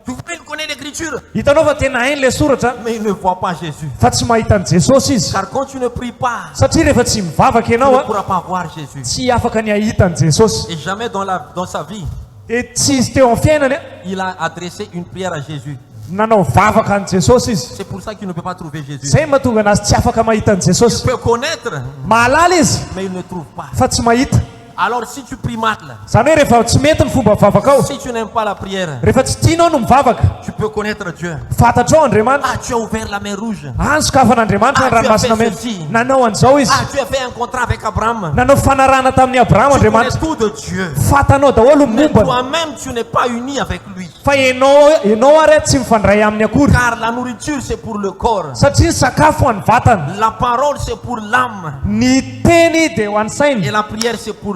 Tu vois, il connaît l'Écriture, Hitanao fa tena hainy le soratra, mais il ne voit pas Jésus. fa tsy mahita ny Jesosy izy. Car quand tu ne pries pas, Satria rehefa tsy mivavaka tu ianao ne a, pourras pas voir Jésus. tsy afaka ny ahita ny Jesosy. Et jamais dans sa vie, Dia tsy izy teo amin'ny fiainany a, il a adressé une prière à Jésus. nanao vavaka ny Jesosy izy. C'est pour ça qu'il ne peut pas trouver Jésus. Zay mahatonga anazy tsy afaka mahita ny Il Jesosy. peut connaître, Mahalala izy mais il ne trouve pas. fa tsy mahita. Alors si tu pries mal, Zany hoe rehefa tsy mety ny fomba vavaka ao, si tu n'aimes pas la prière, rehefa tsy tianao no mivavaka, tu peux connaître Dieu. fantatrao Andriamanitra. Ah, tu as ouvert la mer rouge. Ansokafan'Andriamanitra ny ranomasina mena. Nanao an'izao izy. Ah, tu as fait un contrat avec Abraham. Nanao fanarahana tamin'ny Abrahama Tu connais Andriamanitra. tout de Dieu. Fatanao daholo ny Mais mombany. toi-même, tu n'es pas uni avec lui. Fa ianao ary tsy mifandray amin'ny akory. Car la nourriture, c'est pour le corps. Satria ny sakafo ho an'ny vatana. La parole, c'est pour l'âme. Ny teny dia ho an'ny Et saina. la prière, c'est pour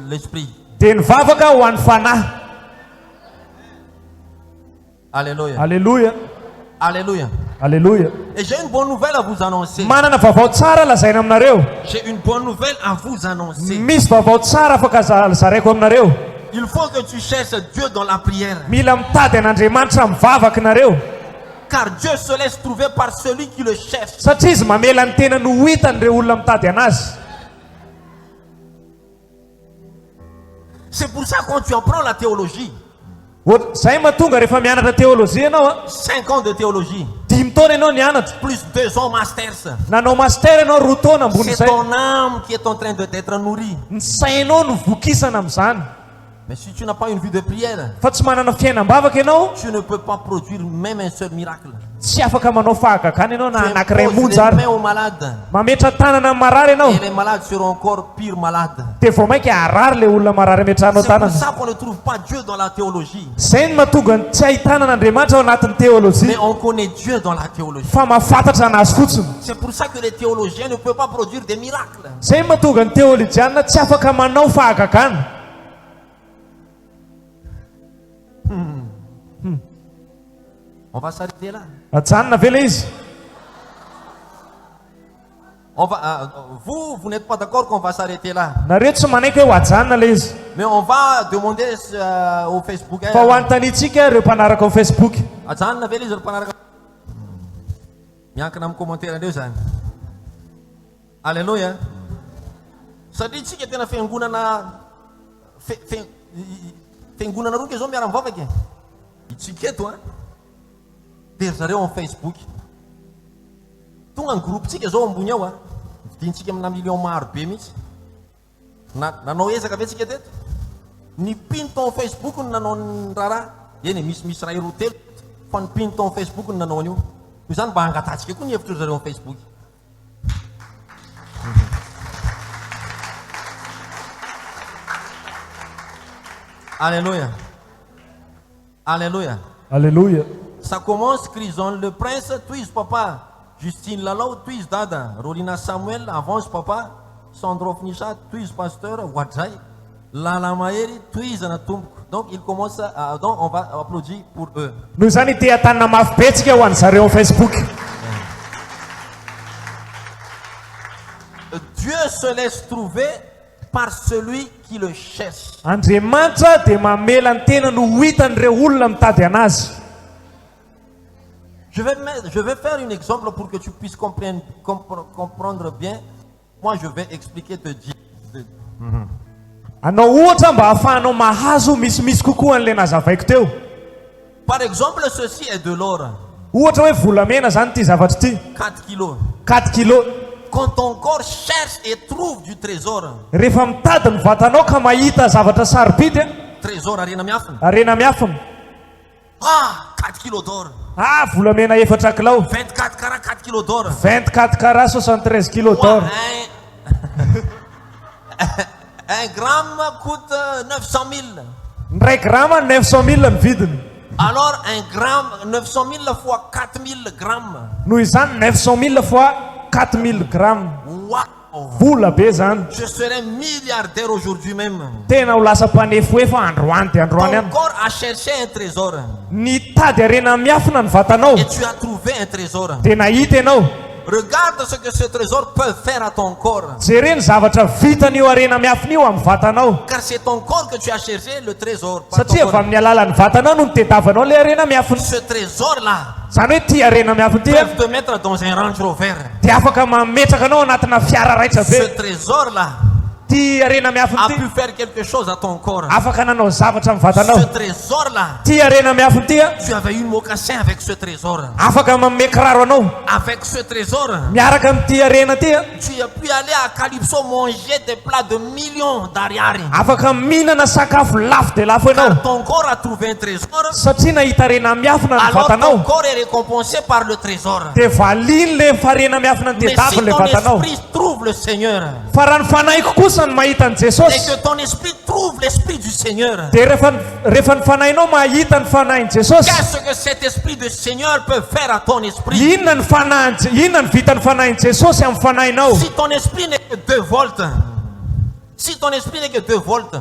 l'esprit. Dia ny vavaka ho an'ny fanahy. Alléluia. Alleluia. Alléluia. Alleluia. Et j'ai une bonne nouvelle à vous annoncer. Manana vaovao tsara lazaina aminareo. J'ai une bonne nouvelle à vous annoncer. Misy vaovao tsara afaka zaraiko aminareo. Il faut que tu cherches Dieu dans la prière. Mila mitady an'Andriamanitra mivavaka nareo. Car Dieu se laisse trouver par celui qui le cherche. Satria izy mamela ny tena no hitan'ireo olona mitady anazy. C'est pour ça que quand tu apprends la théologie, Zay mahatonga rehefa mianatra teolojia ianao a, 5 ans de théologie, 5 taona ianao nianatra plus 2 ans masters. nanao master ianao 2 taona ambony C'est izay ton âme qui est en train d'être nourrie. ny sainao no vokisana amin'izany Mais si tu n'as pas une vie de prière, fa tsy manana fiainam-bavaka ianao tu ne peux pas produire même un seul miracle. tsy afaka manao fahagagana ianao na Tu anankiray imposes monjy les ary mains aux malades mametra tanana amin'ny marary ianao et les malades seront encore pire malades. dia vao mainka harary le olona marary ametranao C'est pour tanana ça qu'on ne trouve pas Dieu dans la théologie. izay ny mahatonga ny tsy ahitana an'andriamanitra ao anatin'ny teolojia Mais on connaît Dieu dans la théologie. fa mahafantatra anazy fotsiny C'est pour ça que les théologiens ne peuvent pas produire des miracles. izay ny mahatonga ny teolojiana tsy afaka manao fahagagana On va s'arrêter là. ajanona ve le izy On va, vous n'êtes pas d'accord qu'on va s'arrêter là. nareo tsy manaiky hoe ho ajanona le izy Mais on va demander au Facebook. fa ho antanitsika ireo mpanaraka ao Facebook Ajanona ve izy mpanaraka. Miankina amin'ny commentaire andreo zany. Alléluia. Satria tsika tena fiangonana fiangonana roa ke zao miara-mivavaka. Itsika eto a. Dia zareo amin'ny Facebook. Tonga ny groupe tsika zao ambony ao a. Vidintsika amina million maro be mihitsy. Nanao ezaka ve tsika teto? Ny pin ton Facebook no nanao ny raharaha. Eny misy raha roa telo fa ny pin ton Facebook no nanao an'io. Io zany mba hangatatsika koa ny hevitra zareo amin'ny Facebook. Alléluia. Alléluia. alleluia Ça commence Crison, le prince, Twis papa, Justine Lalo, Twis dada, Rolina Samuel, Avance papa, Sandro Fnisha, Twis pasteur, Wadjai, Lala Maeri, Twis Anatum. Donc il commence à, donc on va applaudir pour eux. noho izany ite hatanina mafy betsika ho an'ny zareo amin'ny Facebook Dieu se laisse trouver par celui qui le cherche. andriamanitra dia mamela ny tena no ho hitan'ireo olona mitady anazy Je vais faire un exemple pour que tu puisses comprendre bien. Moi, je vais expliquer, te dire. anao ohatra mba hahafahanao mahazo misimisy kokoa an'le nazavaiko teo Par exemple, ceci est de l'or. ohatra hoe volamena zany ity zavatra ity 4 kilos. 4 kilo Quand ton corps cherche et trouve du trésor, rehefa mitady ny vatanao ka mahita zavatra sarobidy a trésor arena miafina. arena miafina Ah, 4 kilos d'or. volamena 4 kilao 24 carats, 4 kilos d'or. 24 carats 73 kilo d'or Un gramme coûte 900 000. ndray grama 900 000 ny vidiny Alors, un gramme, 900 000 fois 4 000 grammes. noho izany 900 000 fois 4 000 grammes Waouh! vola be zany Je serai milliardaire aujourd'hui même. tena ho lasa mpanefo hoe fa androany dia androany Ton any corps a cherché un trésor. ny tady arena miafina ny vatanao Et tu as trouvé un trésor. dia nahita ianao Regarde ce que ce trésor peut faire à ton corps. jereny zavatra vitany io arena miafina io amin'ny vatanao Car c'est ton corps que tu as cherché, le trésor. Pas ton satria corps. avy amin'ny alalan'ny vatanao no nitetavanao le arena miafina Ce trésor-là zany hoe ty arena miafina ty peut te mettre dans un Range Rover. dia afaka mametraka anao anatina fiara raitra Ce be trésor-là ty arena miafina a ty pu faire quelque chose à ton corps. afaka nanao zavatra amin'ny vatanao Ce trésor-là, ty arena miafina ty a tu avais eu mocassin avec ce trésor. afaka manome kiraro anao Avec ce trésor, miaraka amin'ity arena ty a tu as pu aller à Calypso manger des plats de millions d'ariary. afaka mihinana sakafo lafo dia lafo ianao Car ton corps a trouvé un trésor. satria nahita arena miafina ny Alors ton vatanao corps est récompensé par le trésor. dia valiny le farena miafina ny Mais si tedaviny le ton vatanao esprit trouve le Seigneur, fa raha ny fanahyko kosa ny mahita ny et jesosy que ton esprit trouve l'esprit du Seigneur, dia rehefa ny fanahinao mahita ny fanahin'i jesosy qu'est-ce que cet esprit du Seigneur peut faire à ton esprit? inona ny vitany fanahin'i jesosy amin'ny fanahinao Si ton esprit n'est que 2 volts, si ton esprit n'est que 2 volts,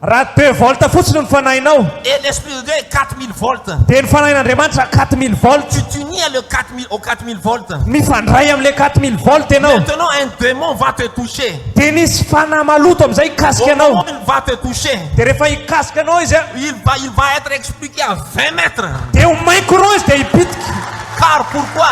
raha 2 volta fotsiny ny fanahinao et l'esprit de Dieu est 4000 volts, dia ny fanahin'andriamanitra 4000 volt tu nies le 4000 au 4000 volts. mifandray amin'le 4000 volt ianao Maintenant, un démon va te toucher. dia nisy fanahy maloto amin'izay hikasika Au moment anao où il va te toucher, dia rehefa hikasika anao izy a il va être expliqué à 20 mètres. dia homainko reo izy dia hipitiky Car pourquoi?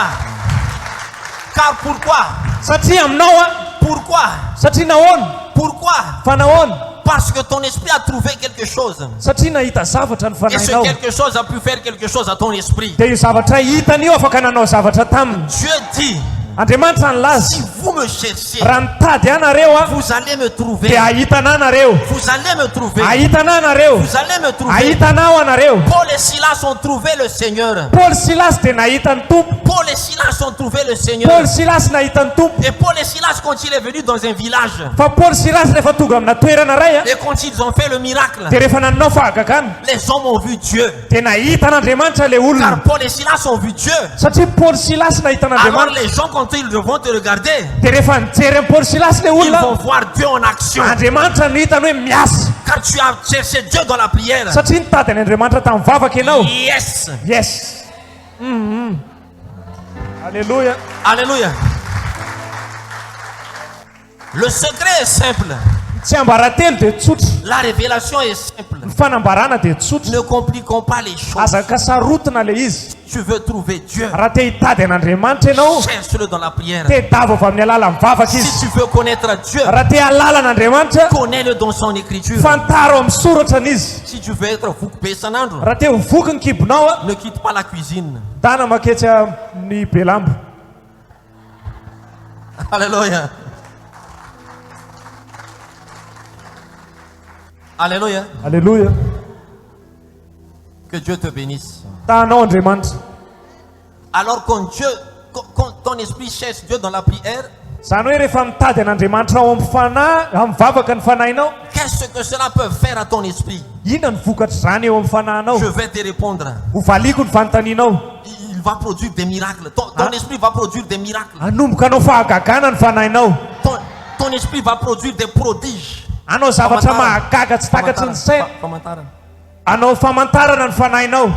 Car pourquoi? satria aminao a Pourquoi? satria nahoana Pourquoi? fa nahoana Parce que ton esprit a trouvé quelque chose. satria nahita zavatra ny Et ce fanahinao quelque chose a pu faire quelque chose à ton esprit. dia io zavatra hitany io afaka nanao zavatra taminy. Dieu dit, Andriamanitra ny laza si vous me cherchez, raha mitady anareo a vous allez me trouver. dia ahitana anareo, Vous allez me trouver. ahitana anareo, Vous allez me trouver. ahitanao anareo. Paul et Silas ont trouvé le Seigneur. Paul Silas dia nahita ny tompo. Paul et Silas ont trouvé le Seigneur. Paul Silas nahita ny tompo. Et Paul et Silas, quand il est venu dans un village, Fa Paul Silas rehefa tonga amina toerana ray a et quand ils ont fait le miracle, dia rehefa nanao fahagagana les hommes ont vu Dieu. dia nahita an'Andriamanitra le olona. Car Paul et Silas ont vu Dieu. Satria Paul Silas nahita Alors an'Andriamanitra les gens, quand ils vont te regarder, dia rehefa nijery an' Paul Silas le ils olona vont voir Dieu en action. Andriamanitra no hitany hoe miasa. Car tu as cherché Dieu dans la prière. Satria nitady an'Andriamanitra tamin'ny vavaka ianao. Yes. Yes. Alléluia. Alléluia. Le secret est simple. Tsy ambaratelo dia tsotra, La révélation est simple. ny fanambarana dia tsotra. Ne compliquons pas les choses. Azaka sarotina le izy. Tu veux trouver Dieu. Raha te hitady an'Andriamanitra ianao Cherche-le dans la prière. te davo avy amin'ny alalan'ny vavaka Si izy. tu veux connaître Dieu, Raha te halala an'Andriamanitra connais-le dans son écriture. fantaro amin'ny sorotrany izy. Si tu veux être fou, Pessanandro, Raha te ho voky ny kibonao a ne quitte pas la cuisine. dana maketsy ny belambo. Alléluia. Alléluia. Alléluia. Que Dieu te bénisse. Tahanao Andriamanitra. Alors quand ton esprit cherche Dieu dans la prière, Zany hoe rehefa mitady an'Andriamanitra ao amin'ny fanahy, amin'ny vavaka ny fanahinao, qu'est-ce que cela peut faire à ton esprit? inona ny vokatra zany eo amin'ny fanahinao? Je vais te répondre. Ho valiko ny fanontanianao. Il va produire des miracles. Ton esprit va produire des miracles. Hanomboka anao fahagagana ny fanahinao. Ton esprit va produire des prodiges. Anao zavatra mahagaga tsy takatry ny saina. Famantarana. Anao famantarana ny fanahinao.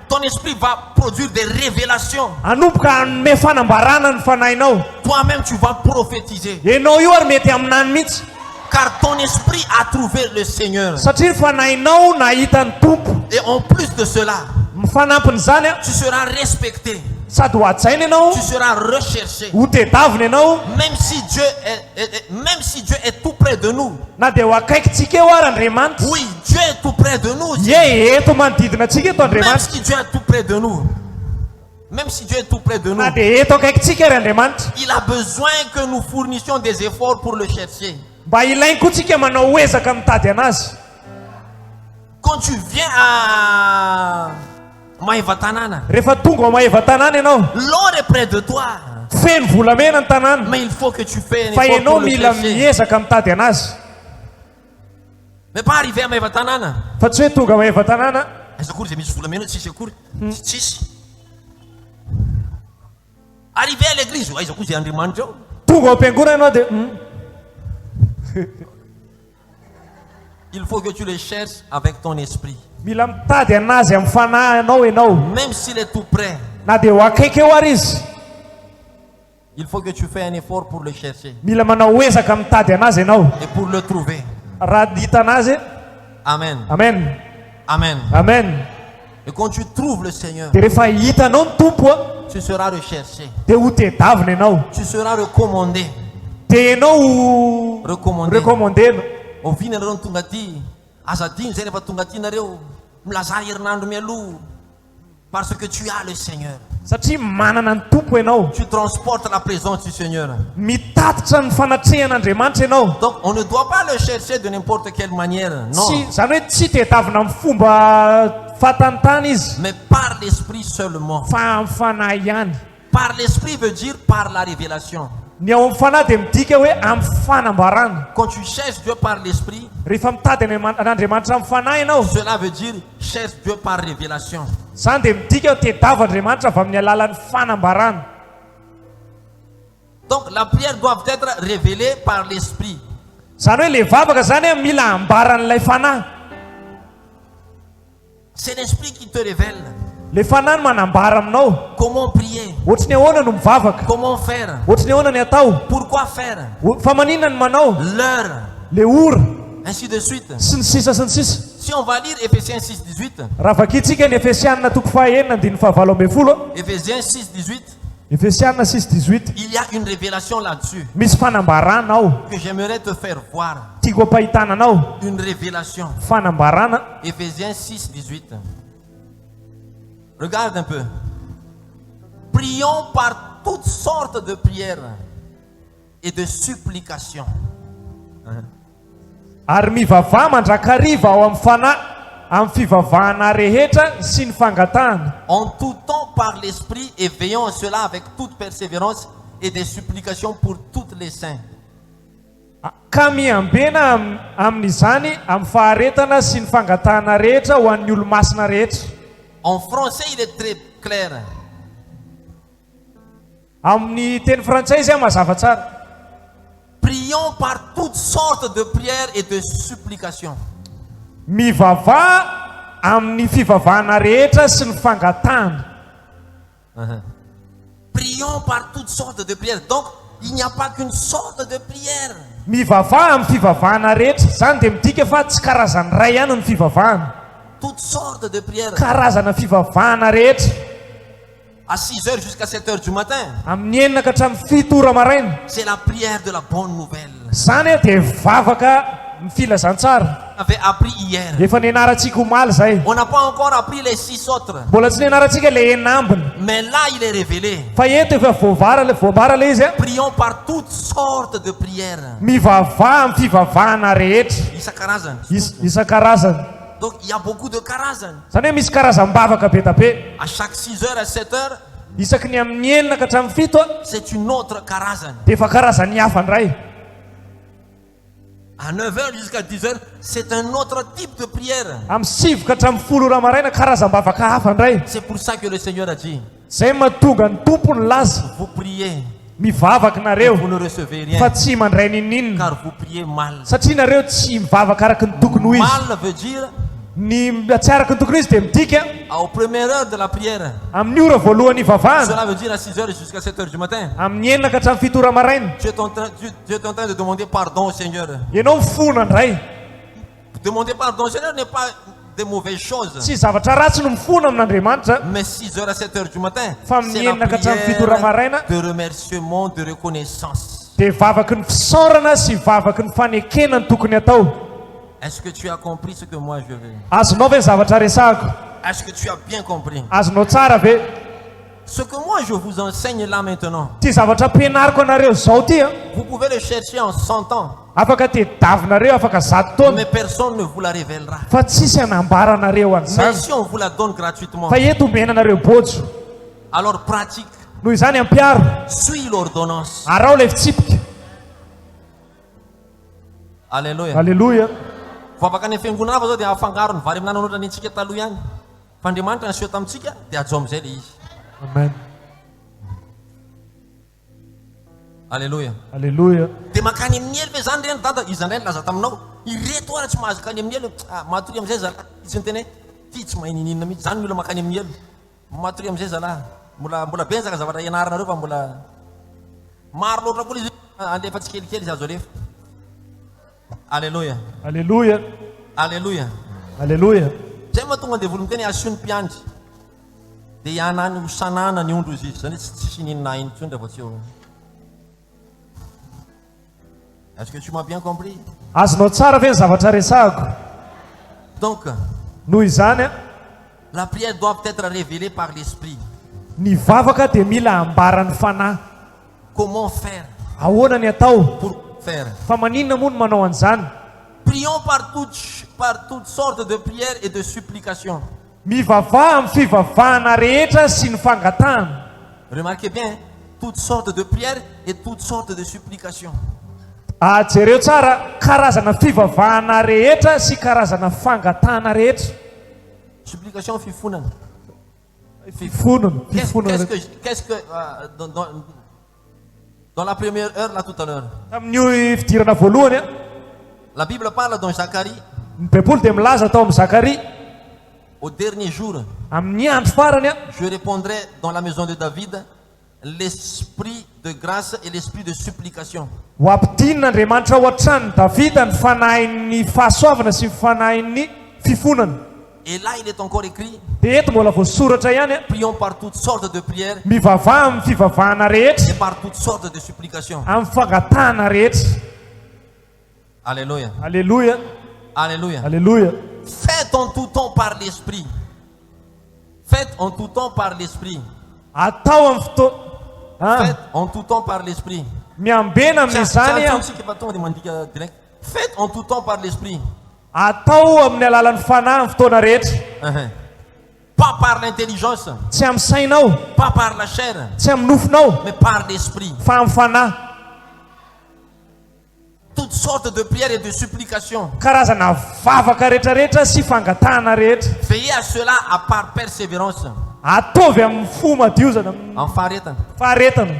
Ton esprit va produire des révélations. Hanomboka hanome fanambarana ny fanahinao. Toi-même, tu vas prophétiser. Ianao io ary mety aminany mihitsy. Car ton esprit a trouvé le Seigneur. Satria ny fanahinao nahita ny tompo. Et en plus de cela, Mifanampiny zany a, tu seras respecté. sady ho hajaina ianao, Tu seras recherché. ho tedavina ianao. Même si Dieu est tout près de nous. Na dia ho akaikitsika eo ary Andriamanitra. Oui, Dieu est tout près de nous. Ye eto manodidina atsika eto Même Andriamanitra. si Dieu est tout près de nous. Même si Dieu est tout près de nous. Na dia eto akaikitsika ary Andriamanitra. Il a besoin que nous fournissions des efforts pour le chercher. Mba ilainy koa tsika manao ezaka mitady anazy. Quand tu viens à Maïvatanana, Rehefa tonga ao Maheva tanàna ianao, l'or est près de toi. feno volamena ny tanàna. Mais il faut que tu fais un Fa effort ianao pour le mila chercher. miezaka mitady anazy. Mais pas arriver à Maïvatanana. Fa tsy hoe tonga Maheva tanàna, Aiza akory zay misy volamena tsisy akory. Tsisy. Arriver à l'église, aiza akory zay Andriamanitra ao. tonga ao am-piangonana ianao dia Il faut que tu le cherches avec ton esprit. mila mitady anazy amin'ny fanahinao ianao. Même s'il est tout près, Na dia ho akaiky eo ary izy, il faut que tu fais un effort pour le chercher mila manao ezaka mitady anazy ianao. et pour le trouver. Raha hita anazy, Amen. amen, Amen. amen. Et quand tu trouves le Seigneur, Dia rehefa hitanao ny tompo a, tu seras recherché. dia ho tedavina ianao. Tu seras recommandé. Dia ianao ho Recommandé. rekomandena. Ovy nareo ny tonga aty. Aza diny zay rehefa tonga aty nareo. Milazary herinandro mialoha. Parce que tu as le Seigneur. Satria manana ny tompo ianao. Tu transportes la présence du Seigneur. Mitatitra ny fanatrehan'Andriamanitra ianao. Donc on ne doit pas le chercher de n'importe quelle manière. Non. Zany hoe tsy tedavina amin'ny fomba fatanitany izy, Mais par l'esprit seulement. fa amin'ny fanahy ihany. Par l'esprit veut dire par la révélation. Ny ao amin'ny fanahy dia midika hoe amin'ny fanambarana. Quand tu cherches Dieu par l'esprit, Rehefa mitady an'Andriamanitra amin'ny fanahy ianao, cela veut dire cherche Dieu par révélation. zany dia midika tedava Andriamanitra avy amin'ny alalan'ny fanambarana. Donc la prière doit être révélée par l'esprit. Zany hoe le vavaka zany a mila ambaran'ilay fanahy. C'est l'esprit qui te révèle Le fanahy no manambara aminao. comment prier, Ohatry ny ahoana no mivavaka, comment faire, ohatry ny ahoana ny atao, pourquoi faire, fa maninona ny manao, l'heure, le ora, ainsi de suite. sy ny sisa sy ny sisa. Si on va lire Éphésiens 6:18, Raha vakitsika ny Efesianina toko fahaenina andiny fahavalo ambin'ny folo, Éphésiens 6:18, Efesianina 6:18, il y a une révélation là-dessus misy fanambarana ao que j'aimerais te faire voir. tiako ampahitana anao une révélation. fanambarana. Éphésiens 6, 18. Regarde un peu. Prions par toutes sortes de prières et de supplications. Ary mivavaha mandrakariva ao amin'ny fivavahana rehetra sy ny fangatahana. En tout temps par l'esprit et veillons à cela avec toute persévérance et des supplications pour tous les saints. Ka miambena amin'izany amin'ny faharetana sy ny fangatahana rehetra ho an'ny olo-masina rehetra. En français, il est très clair. Amin'ny teny frantsay izy mazava tsara. Prions par toutes sortes de prières et de supplications. Mivavaha amin'ny fivavahana rehetra sy ny fangatahana. Prions par toutes sortes de prières. Donc, il n'y a pas qu'une sorte de prière. Mivavaha amin'ny fivavahana rehetra. Zany dia midika fa tsy karazany ray ihany ny fivavahana. Toutes sortes de prières. Karazana fivavahana rehetra. À 6h jusqu'à 7h du matin. Amin'ny enina ka hatramin'ny 7 ora maraina. C'est la prière de la bonne nouvelle. Zany dia vavaka ny filazantsara. On avait appris hier. Efa nianarantsika omaly zay. On n'a pas encore appris les 6 autres. Mbola tsy nianarantsika le enina ambiny. Mais là, il est révélé. Fa eto efa voambara le izy. Prions par toutes sortes de prières. Mivavaha amin'ny fivavahana rehetra. Isan-karazany. Isan-karazany. Donc, il y a beaucoup de karazany. Zany hoe misy karazam-bavaka be da be. À chaque 6h à 7h, Isaky ny amin'ny enina ka hatramin'ny 7 c'est une autre karazany. dia efa karazany hafa ndray. À 9h jusqu'à 10h, c'est un autre type de prière. Amin'ny 7 ka hatramin'ny 10 ora maraina karazam-bavaka hafa ndray. C'est pour ça que le Seigneur a dit, Zay mahatonga ny tompony laza. vous priez, Mivavaka nareo vous ne recevez fa rien, tsy mandray ninninna. car vous priez mal. Satria nareo tsy mivavaka araka ny tokony ho izy. Mal veut dire, Ny tsy araka ny tokony izy dia midika aux premières heures de la prière. amin'ny ora voalohany ivavahana. Cela veut dire à 6h jusqu'à 7h du matin. Amin'ny enina ka hatramin'ny 7 ora maraina. Tu es en train de demander pardon au Seigneur. Ianao mifona ndray. Demander pardon au Seigneur n'est pas de mauvaises choses. Tsy zavatra ratsy no mifona amin'Andriamanitra. Mais 6h à 7h du matin, Fa c'est la amin'ny enina ka hatramin'ny 7 ora maraina prière de remerciement, de reconnaissance. dia vavaky ny fisaorana sy vavaky ny fanekena ny tokony atao. Est-ce que tu as compris ce que moi je veux? Azonao ve ny zavatra resahako? Est-ce que tu as bien compris? Azonao tsara ve? Ce que moi je vous enseigne là maintenant, Ty zavatra ampianariko anareo zao ty vous pouvez le chercher en 100 ans, afaka tediavinareo afaka 100 taona mais personne ne vous la révélera. fa tsisy anambaranareo Mais an'izany. si on vous la donne gratuitement, Fa eto omenanareo bojo. alors pratique, Noho izany ampiaro. suis l'ordonnance. Arao le fitsipika. Alléluia. Alleluia. Vavaka ny fiangonana hafa zao dia afangaro ny vary amin'ana ohatrany antsika taloha ihany. Fa Andriamanitra nasieo tamintsika dia ajo amin'izay le izy. Amen. Alléluia. Alleluia. Dia makany amin'ny ely ve zany reny dada, izy indray nilaza taminao, ireto ara tsy mahazo kany amin'ny ely. Matory amin'izay zalahy, izy ny teny ty tsy mahay nininina mihitsy, zany mila makany amin'ny ely. Matory amin'izay zalahy, mbola benzaka zavatra ianarana fa mbola maro loatra koa izy alefa tsikelikely izy azo alefa. Alléluia. Alleluia. Alléluia. Alleluia. Zay mahatonga dia voly miteny asio ny mpiandry dia ianany ho sanana ny ondro izy izy, zany hoe tsy ninina iny intsony rehefa tsy eo. Est-ce que tu m'as bien compris? Azonao tsara ve ny zavatra resahako? Donc, Noho izany la prière doit être révélée par l'esprit. ny vavaka dia mila ambaran'ny fanahy. Comment faire? Ahoana ny atao? Pour faire. Fa maninona moa no manao an'izany? Prions par toutes sortes de prières et de supplications. Mivavaha amin'ny fivavahana rehetra sy ny fangatahana. Remarquez bien, toutes sortes de prières et toutes sortes de supplications. Jereo tsara, karazana fivavahana rehetra sy karazana fangatahana rehetra. Supplication fifonana. Fifonana. Qu'est-ce que dans la première heure là tout à l'heure, Tamin'io fidirana voalohany la Bible parle dans Zacharie, ny Baiboly dia milaza tao amin'ny Zakaria au dernier jour, amin'ny andro farany je répondrai dans la maison de David l'esprit de grâce et l'esprit de supplication. ho ampidin'Andriamanitra ao an-tranon'i Davida ny fanahin'ny fahasoavana sy ny fanahin'ny fifonana. Et là il est encore écrit, Dia eto mbola voasoratra ihany prions par toutes sortes de prières mivavaha amin'ny fivavahana rehetra et par toutes sortes de supplications. amin'ny fangatahana rehetra. Alléluia. Alléluia. Alléluia. Alléluia. Faites en tout temps par l'esprit. Faites en tout temps par l'esprit. Atao amin'ny fotoa Faites en tout temps par l'esprit. miambena amin'izany Faites en tout temps par l'esprit. atao amin'ny alalan'ny fanahy amin'ny fotoana rehetra. Pas par l'intelligence, Tsy amin'ny sainao, pas par la chair, tsy amin'ny nofinao, mais par l'esprit. fa amin'ny fanahy. Toutes sortes de prières et de supplications. Karazana vavaka rehetrarehetra sy fangatahana rehetra. Veillez à cela à par persévérance. Ataovy amin'ny fo madiozana, En faretana. faharetana.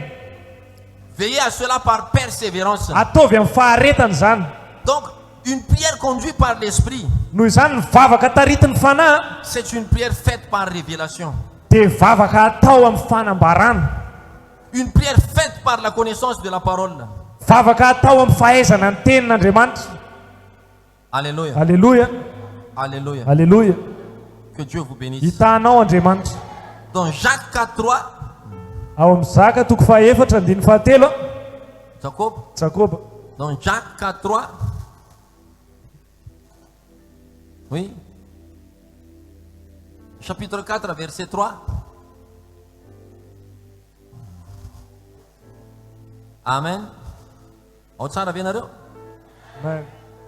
Veillez à cela par persévérance. Ataovy amin'ny faharetana zany. Donc, une prière conduite par l'esprit, Noho izany ny vavaka taritin'ny fanahy c'est une prière faite par révélation. dia vavaka atao amin'ny fanambarana. Une prière faite par la connaissance de la parole. Vavaka atao amin'ny fahaizana ny tenin'Andriamanitra. Alléluia. Alléluia. Alléluia. Alléluia. Que Dieu vous bénisse. Hitanao Andriamanitra. Dans Jacques 4:3, Ao amin'ny Zaka toko fahaefatra andiny fahatelo. Jacob, Jakoba. dans Jacques 4:3, oui, chapitre 4, verset 3. Amen. Otsara venareo?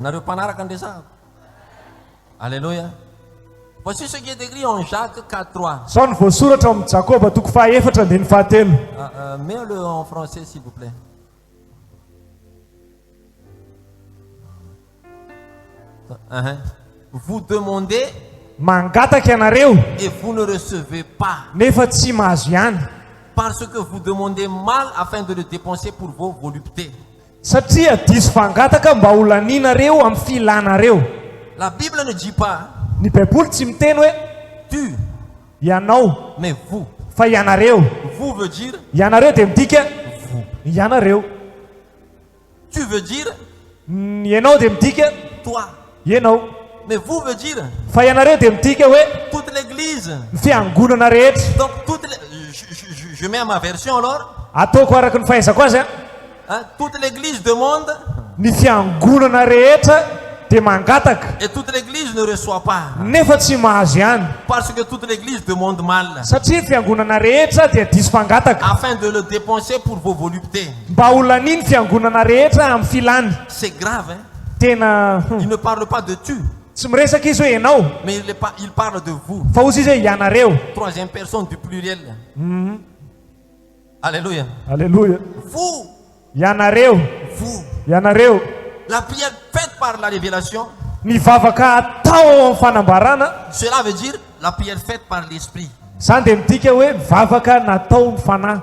Nareo mpanaraka andresahako. Alléluia. Voici ce qui est écrit en Jacques 4:3. Sao ny voasoratra amin'ny Jakoba toko fahaefatra andiny fahatelo. Mets-le en français s'il vous plaît. Vous demandez Mangataka ianareo et vous ne recevez pas. nefa tsy mahazo ihany. Parce que vous demandez mal afin de le dépenser pour vos voluptés. Satria diso fangataka mba ho lanianareo amin'ny filanareo. La Bible ne dit pas Ny Baiboly tsy miteny hoe tu, ianao, mais vous. fa ianareo. Vous veut dire Ianareo dia midika vous. ianareo. Tu veux dire Ianao dia midika toi. ianao. Mais vous veut dire Fa ianareo dia midika hoe toute l'église. ny fiangonana rehetra. Donc je mets à ma version alors. Ataoko araka ny fahaizako azy Toute l'église demande ny fiangonana rehetra dia mangataka et toute l'église ne reçoit pas. nefa tsy mahazo ihany. Parce que toute l'église demande mal. Satria fiangonana rehetra dia diso fangataka. Afin de le dépenser pour vos voluptés. Mba ho laniany fiangonana rehetra amin'ny filany. C'est grave, hein? Tena Il ne parle pas de tu, tsy miresaka izy hoe ianao, mais il parle de vous. fa ozy izy hoe ianareo. Troisième personne du pluriel. Alléluia. Alléluia. Vous, Ianareo, vous. ianareo. La prière faite par la révélation, Ny vavaka atao amin'ny fanambarana, cela veut dire la prière faite par l'esprit. zany dia midika hoe vavaka natao ny fanahy.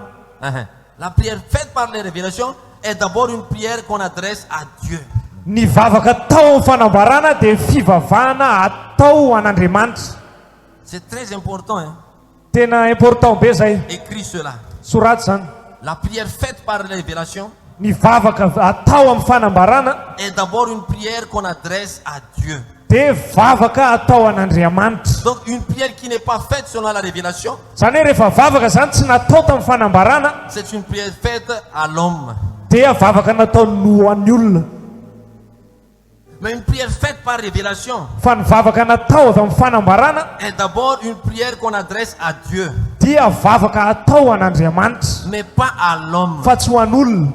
La prière faite par les révélations est d'abord une prière qu'on adresse à Dieu. Ny vavaka atao amin'ny fanambarana dia fivavahana atao an'Andriamanitra. C'est très important, hein? Tena important be zay. Écris cela. Soraty zany. La prière faite par les révélations Ny vavaka atao amin'ny fanambarana est d'abord une prière qu'on adresse à Dieu. dia vavaka atao an'Andriamanitra. Donc une prière qui n'est pas faite selon la révélation, Zany hoe rehefa vavaka zany tsy natao tamin'ny fanambarana c'est une prière faite à l'homme. dia vavaka nataony hoan'ny olona. Mais une prière faite par révélation Fa ny vavaka natao avy amin'ny fanambarana est d'abord une prière qu'on adresse à Dieu, dia vavaka atao an'Andriamanitra, mais pas à l'homme. fa tsy ho an'olona.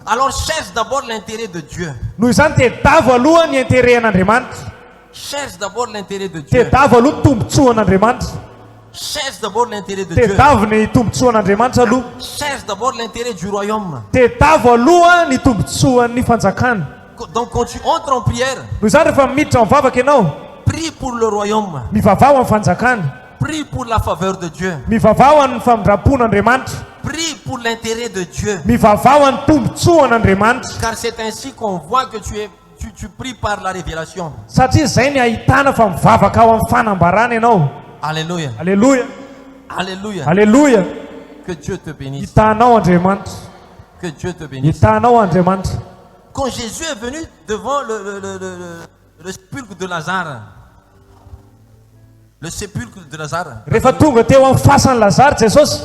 Alors cherche d'abord l'intérêt de Dieu. Noho izany tedavo aloha ny intérêt an'Andriamanitra. Cherche d'abord l'intérêt de Dieu. Tedavo aloha ny tombontsoa an'Andriamanitra. Cherche d'abord l'intérêt de Dieu. Tedavo ny tombontsoa an'Andriamanitra aloha. Cherche d'abord l'intérêt du royaume. Tedavo aloha ny tombontsoan'ny fanjakana. Donc quand tu entres en prière, Noho izany rehefa miditra amin'ny vavaka ianao, prie pour le royaume. mivavao amin'ny fanjakana, Prie pour la faveur de Dieu. mivavao amin'ny famindrapon'Andriamanitra, Prie pour l'intérêt de Dieu. mivavao amin'ny tombontsoa an'Andriamanitra. Car c'est ainsi qu'on voit que tu pries par la révélation. Satria zay ny ahitana fa mivavaka ao amin'ny fanambarana ianao. Alléluia. Alléluia. Alléluia. Alléluia. Que Dieu te bénisse. Hitanao Andriamanitra. Que Dieu te bénisse. Hitanao Andriamanitra. Quand Jésus est venu devant le sépulcre de Lazare, le sépulcre de Lazare, Rehefa tonga teo amin'ny fasan'ny Lazara Jesosy.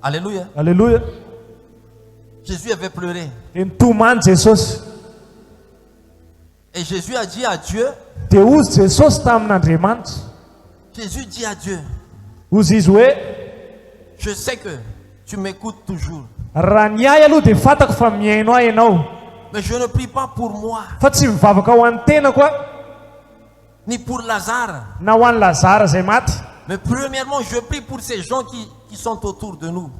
alléluia, Alléluia. Jésus avait pleuré. Dia nitomany Jesosy. Et Jésus a dit à Dieu, dia ozy jesosy tamin'andriamanitra, Jésus dit à Dieu, ozy izy hoe je sais que tu m'écoutes toujours, raha ny ahy aloha dia fantako fa miaino ahy ianao, mais je ne prie pas pour moi, fa tsy mivavaka ho an'ny tenako a ni pour Lazare. na ho an'ny lazara izay maty, Mais premièrement, je prie pour ces gens qui sont autour de nous.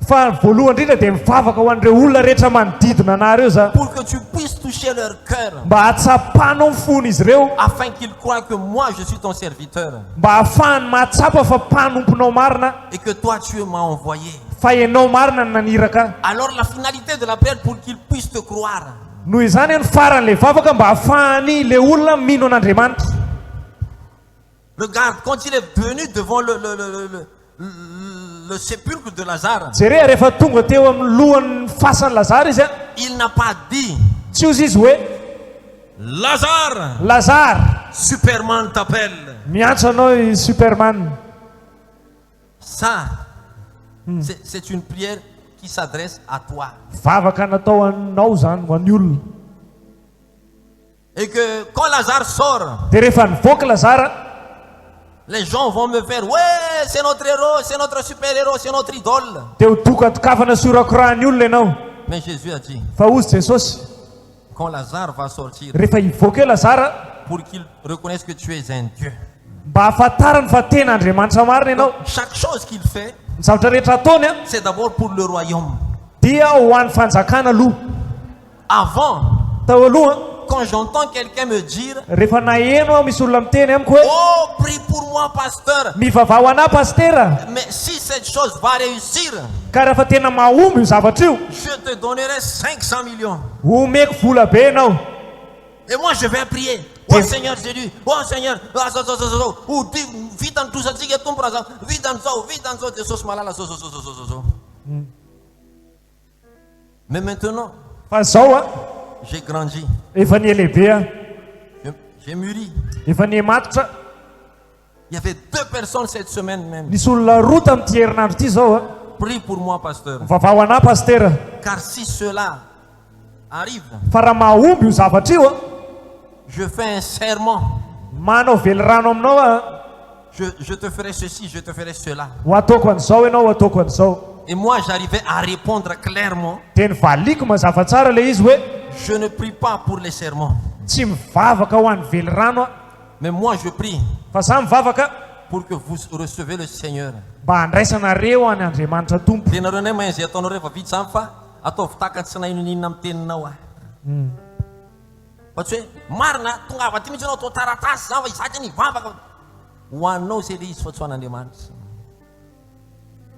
fa voalohany indrindra dia mivavaka ho an'ireo olona rehetra manodidina anareo za, Pour que tu puisses toucher leur cœur. mba hatsapanao ny fony izy ireo, Afin qu'ils croient que moi je suis ton serviteur. mba ahafahany mahatsapa fa mpanomponao marina, Et que toi tu m'as envoyé. fa ianao marina ny naniraka. Alors la finalité de la prière pour qu'ils puissent te croire. Noho izany ny faran'le vavaka mba ahafahany le olona mino an'Andriamanitra. Regarde, quand il est venu devant le sépulcre de Lazare, Jereo rehefa tonga teo amin'ny lohan'ny fasan'ny Lazara izy a, il n'a pas dit tsy ozy izy hoe Lazare, Lazara, Superman t'appelle. miantso anao i Superman. Ça, c'est une prière qui s'adresse à toi. Vavaka natao anao zany ho an'ny olona. Et que quand Lazare sort, Dia rehefa nivoaka Lazara, les gens vont me faire, ouais, c'est notre héros, c'est notre super-héros, c'est notre idole. dia ho dokatokafana sorakorahan'ny olona ianao. Mais Jésus a dit, Fa ozy Jesosy, quand Lazare va sortir, rehefa hivoaka eo Lazara, pour qu'il reconnaisse que tu es un Dieu. mba hafantarany fa tena Andriamanitra marina ianao, Chaque chose qu'il fait, ny zavatra rehetra ataony a c'est d'abord pour le royaume. dia ho an'ny fanjakana aloha. Avant, Tao aloha, quand j'entends quelqu'un me dire, rehefa naheno aho misy olona miteny amiko hoe oh, prie pour moi, pasteur. mivavao anahy pastera, Mais si cette chose va réussir, ka rehefa tena mahomby io zavatra io, je te donnerai 500 millions. omeko vola be ianao. Et moi, je vais prier. Oh Seigneur Jésus, oh Seigneur, ou vite en tout ça, vite en ça, de sauce malala, Mais maintenant, Fa zao a, j'ai grandi, efa nilehibe a, j'ai mûri. efa nimatotra. Il y avait 2 personnes cette semaine même. Nisy olona roa tamin'ity herinandro ity zao a, Prie pour moi, pasteur. mivavao anahy pastera. Car si cela arrive, Fa raha mahomby io zavatra io a, je fais un serment. manao vely rano aminao a, Je te ferai ceci, je te ferai cela. ho ataoko an'izao ianao, ho ataoko an'izao. Et moi, j'arrivais à répondre clairement. Dia nivaliko mazava tsara le izy hoe Je ne prie pas pour les serments. tsy mivavaka ho an'ny vely rano a, Mais moi, je prie fa za mivavaka pour que vous recevez le Seigneur. mba handraisanareo any Andriamanitra tompo. Tenareo nay mahay izay ataonao rehefa vita zany fa ataovy takany tsy nainonina amin'ny teninao a. Fa tsy hoe marina tonga avy aty mihitsy anao atao taratasy zany fa izaky nivavaka. Ho anao zay le izy fa tsy ho an'Andriamanitra.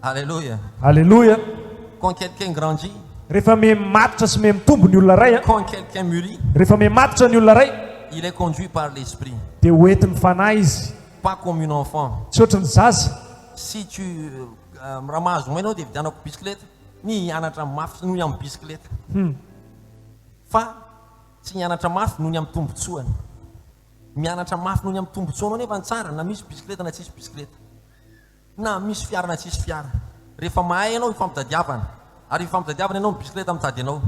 Alléluia. Alléluia. Quand quelqu'un grandit, Rehefa mimatotra sy mitombo ny olona ray a, quand quelqu'un mûrit, rehefa mimatotra ny olona ray il est conduit par l'esprit, dia hoentin'ny fanahy izy, pas comme une enfant. tsy ohatry ny zaza. Si tu ramazo mo ianao dia vidianako bisikileta, mianatra mafy noho ny amin'ny bisikileta. Fa tsy mianatra mafy noho ny amin'ny tombotsoany. Mianatra mafy noho ny amin'ny tombotsoanao nefa tsara, na misy bisikileta na tsisy bisikileta, na misy fiara na tsisy fiara. Rehefa mahay ianao ifampitadiavana, ary ifampitadiavana ianao bisikileta mitady ianao.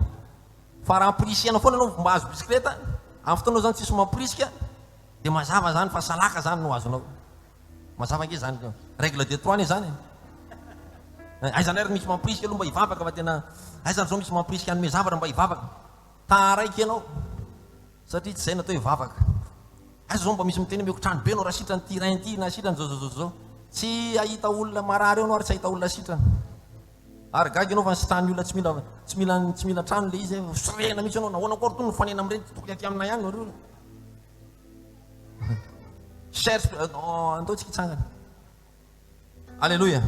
Fa raha ampirisianao foana ianao mba azo bisikileta, amin'ny fotoanao zany tsisy mampirisika, dia mazava zany fa salaka zany no azonao. Mazava ke zany règle de 3 zany. Aizany ary misy mampirisika aloha mba hivavaka fa tena aizany zao misy mampirisika anome zavatra mba hivavaka. Taraiky ianao satria tsy zay natao hivavaka. Aiza zao mba misy miteny meko trano be anao raha sitrany tirain ty na sitrany zao. Tsy ahita olona marary eo anao ary tsy ahita olona sitrany. Ary gaga ianao fa sitrany olona tsy mila trano le izy sirena mihitsy anao nahoana koa tony fanena amin'ireny tokony aty aminay ihany nareo. Cherche antaontsika hitsangana. Alléluia.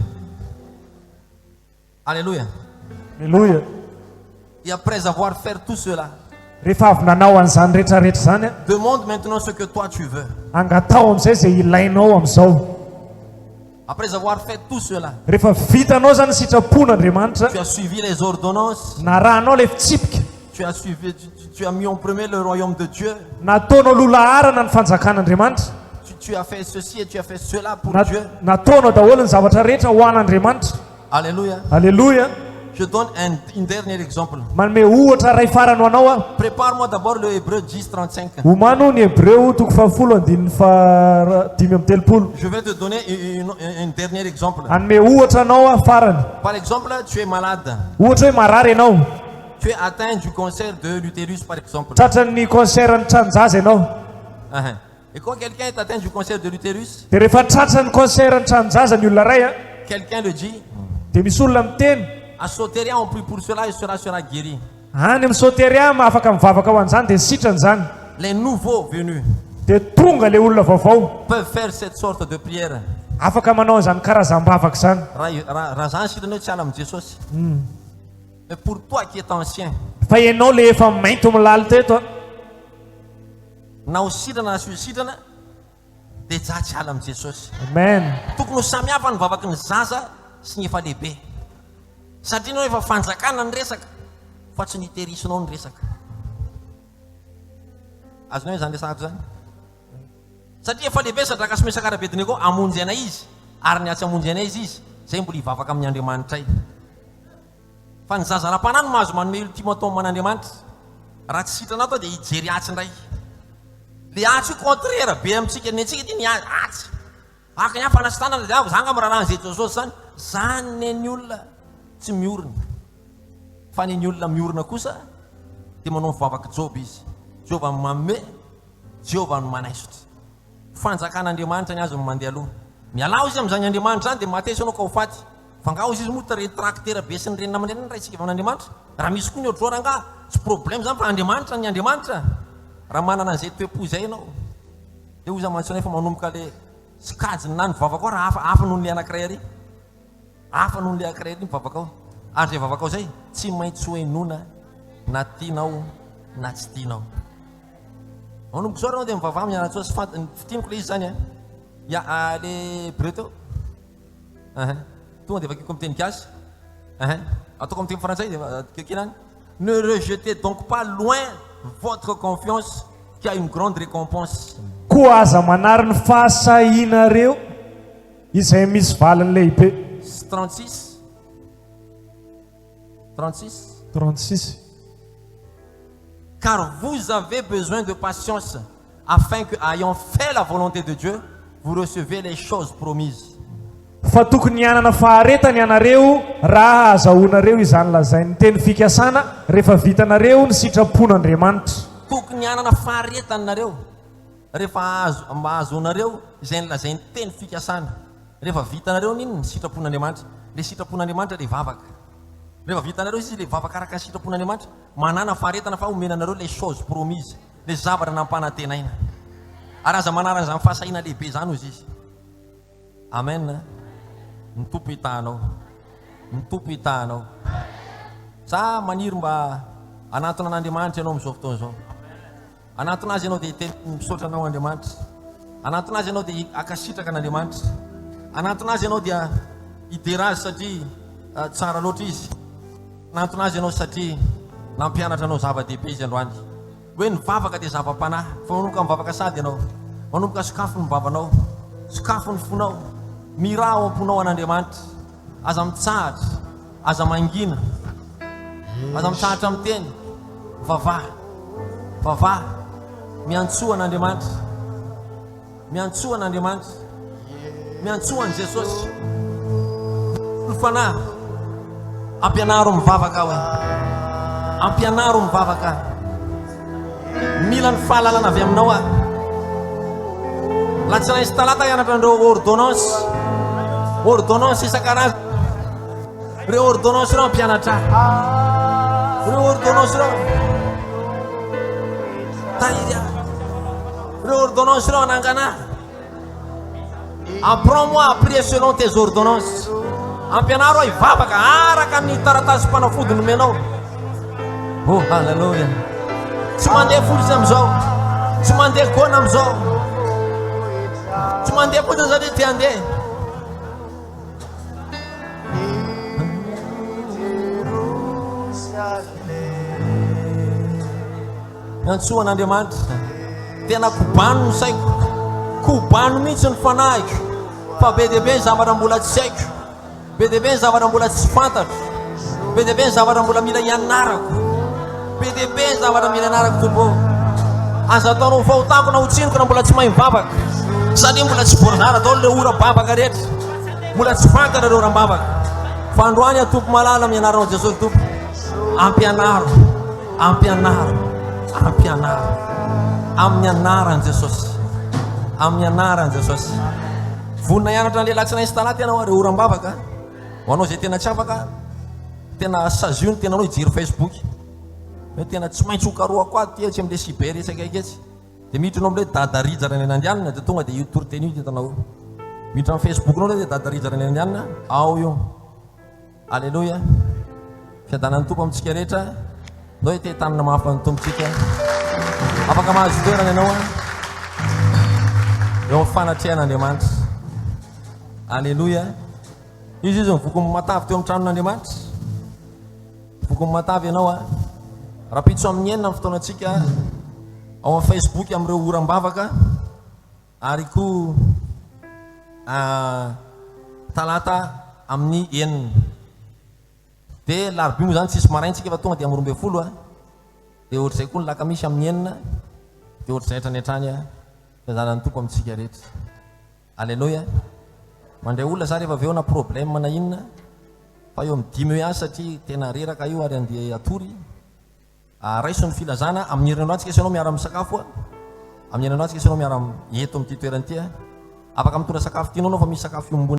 Alléluia. Alléluia. Et après avoir fait tout cela, Rehefa avy nanao an'izany rehetrarehetra zany a, demande maintenant ce que toi tu veux. angatao amin'izay zay ilainao amin'izao. Après avoir fait tout cela, Rehefa vitanao zany sitrapon'Andriamanitra, tu as suivi les ordonnances, narahanao le fitsipika, tu as mis en premier le royaume de Dieu, nataonao lolaharana ny fanjakan'Andriamanitra, tu as fait ceci et tu as fait cela pour Dieu. nataonao daholo ny zavatra rehetra ho an'Andriamanitra. Alléluia. Alléluia. Je donne un dernier exemple. manome ohatra ray farany ho anao a Prépare-moi d'abord le Hébreu 10:35. homano ny hebreo toko fahafolo andininy dimy amby telopolo Je vais te donner un dernier exemple. anome ohatra anao a farany Par exemple, tu es malade. ohatra hoe marary ianao Tu es atteint du cancer de l'utérus, par exemple. tratran'ny cancerny tranonjaza ianao Uh-huh. Et quand quelqu'un est atteint du cancer de l'utérus, dia rehefa tratrany cancerny tranonjaza ny olona ray a quelqu'un le dit, dia misy olona miteny à Soteria, on prie pour cela et cela sera guéri. any amin'ny soteria afaka mivavaka ho an'izany dia sitrany zany Les nouveaux venus dia tonga le olona vaovao peuvent faire cette sorte de prière. afaka manao zany karazam-bavaka zany Raha zany sitrana tsy ala amin'i Jesosy. Mais pour toi qui es ancien, fa ianao le efa mainto milalo teto a na ho sitrana na sy ho sitrana, dia za tsy ala amin'i Jesosy. amen Tokony ho samihafa ny vavaky ny zaza sy ny efa lehibe. Satria nao efa fanjakana ny resaka fa tsy niterisinao ny resaka. Azonao hoe zany resahako zany. Satria efa lehibe sadraka sy mesaka arabediny koa amonjy anay izy ary ny atsy amonjy anay izy zay mbola hivavaka amin'ny Andriamanitray. Fa ny zaza ra-panano mahazo manome ultimatum man'Andriamanitra. Raha tsy sitranao tao dia hijery atsy indray. Le atsy io contraire be amintsika ny antsika ty ny atsy. Aka ny hafanasitanana dia zanga miraran'izay Jesosy zany. Zany ny olona tsy miorina. Fa ny olona miorina kosa dia manao mivavaka Joby izy. Jehova manome, Jehova no manaisotra. Fanjakan'Andriamanitra ny azo no mandeha aloha. Mialao izy amin'izany Andriamanitra zany dia matesy anao ka ho faty. Fa nga izy moa tractera be sy ny renina aman'ireny ny raitsika amin'Andriamanitra. Raha misy koa ny ohatrora nga tsy problème zany fa Andriamanitra ny Andriamanitra. Raha manana an'izay toepo zay ianao dia oza mantsonay fa manomboka le sikajiny na ny vavaka ao raha hafa noho ny anankiray ary. Hafa noho ny anankiray ary ny vavaka ao. Ary zay vavaka ao zay tsy maintsy hoenona na tianao na tsy tianao. Manomboka zao ranao dia mivavaha mianatsoa sy fitiniko le izy zany a. Ya le Hébreu teo. Tonga dia vakiko amin'ny teny gasy. Ataoko amin'ny teny frantsay dia kekinany. Ne rejetez donc pas loin votre confiance qui a une grande récompense. koa aza manary ny fahasahinareo izay misy valiny lehibe 36. 36 Car vous avez besoin de patience afin que, ayant fait la volonté de Dieu, vous recevez les choses promises. fa tokony hianana faharetany ianareo raha azahoanareo izany lazay ny teny fikasana rehefa vitanareo ny sitrapon'Andriamanitra. Tokony hianana faharetany nareo rehefa mahazoanareo izay nylazay ny teny fikasana. Rehefa vitanareo niny ny sitrapon'Andriamanitra. Le sitrapon'Andriamanitra le vavaka. Rehefa vitanareo izy le vavaka araka ny sitrapon'Andriamanitra, manana faharetana fa omenanareo les choses promises, le zavatra nampanantenaina. Ary aza manarana izany fahasahina lehibe zany ozy izy. Amen. Ny tompo hitanao. Ny tompo hitanao. Sa maniry mba anatona an'Andriamanitra ianao amin'izao fotoana izao. Anatona azy ianao dia hiteny misaotra anao Andriamanitra. Anatona azy ianao dia akasitraka an'Andriamanitra. Anatona azy ianao dia hidera azy satria tsara loatra izy. Anatona azy ianao satria nampianatra anao zava-dehibe izy androany. Hoe ny vavaka dia zava-panahy. Fa manomboka mivavaka sady ianao. Manomboka sokafo ny vavanao. Sokafo ny fonao. Mira ao amponao an'Andriamanitra. Aza mitsahatra. Aza mangina. Aza mitsahatra amin'ny teny. Vavaha. Vavaha. Miantsoa an'Andriamanitra. Miantsoa an'Andriamanitra. Miantsoa an'i Jesosy. Ny fanahy. Ampianaro mivavaka aho e. Ampianaro mivavaka. Mila ny fahalalana avy aminao aho. Latsinainy sy talata hianatra andreo ordonnance. Ordonnance isan-karazany. Reo ordonnance reo ampianatra. Reo ordonnance reo. Tahiry aho. Reo ordonnance reo anangana. Apprends-moi à prier selon tes ordonnances. Ampianaro hivavaka araka ny taratasy mpanafody nomenao. Oh, halleluja. Tsy mandeha fotsy amin'izao. Tsy mandeha gona amin'izao. Tsy mandeha fotsy satria te handeha. Miantsoa an'Andriamanitra. Tena kobano ny saiko. Kobano mihitsy ny fanahiko. Fa be dia be ny zavatra mbola tsy haiko. Be dia be ny zavatra mbola tsy fantatro. be dia be ny zavatra mbola mila ianarako, be dia be ny zavatra mila ianarako tompo. Aza ataonao fahotako na hotsiniko na mbola tsy mahay mivavaka, satria mbola tsy voazara daholo le ora babaka rehetra, mbola tsy fantatra reo rambavaka. Fa androany atompo malala amin'ny anaranao Jesosy tompo, ampianaro, ampianaro, ampianaro amin'ny anaran Jesosy, amin'ny anaran Jesosy. Vonona hianatra ny lehilahy tsy nahisy talata ianao reo orambavaka, ho anao zay tena tsy afaka, tena saziony tena anao hijery Facebook, hoe tena tsy maintsy hokaroako ato ty amin'ny le cyber resaka eketsy, dia miditra anao amin'ilay dadarijara ny andianina, dia tonga dia io teny io hitanao, miditra amin'ny Facebook anao dia dadarijara ny andianina, ao io. Alleluia. Fiadanan'ny tompo amintsika rehetra, ndao hoe te-tanana mahafan'ny tompontsika, afaka mahazo toerana ianao eo amin'ny fanatrehan'Andriamanitra. Alleluia. Izy mivokony matavy teo amin'ny tranon'Andriamanitra, vokony matavy ianao rapitso amin'ny enina amin'ny fotoanantsika ao amin'ny Facebook amin'ireo orambavaka, ary koa talata amin'ny enina, dia larobia moa zany tsisy maraintsika fa tonga dia amin'ny 12 dia ohatr'izay koa ny lakamisy amin'ny enina, dia ohatr'izay hatrany fiadanan'ny tompo amintsika rehetra. Alleluia. Mandray olona za rehefa avy eo na problème na inona, fa eo amin'ny 5 eo ihany satria tena reraka io ary andeha atory. Raiso ny filazana amin'ny herinandro antsika sy anao miara misakafo, amin'ny herinandro antsika sy anao miara mieto amin'ity toerana ity, afaka mitondra sakafo tianao fa misy sakafo iombona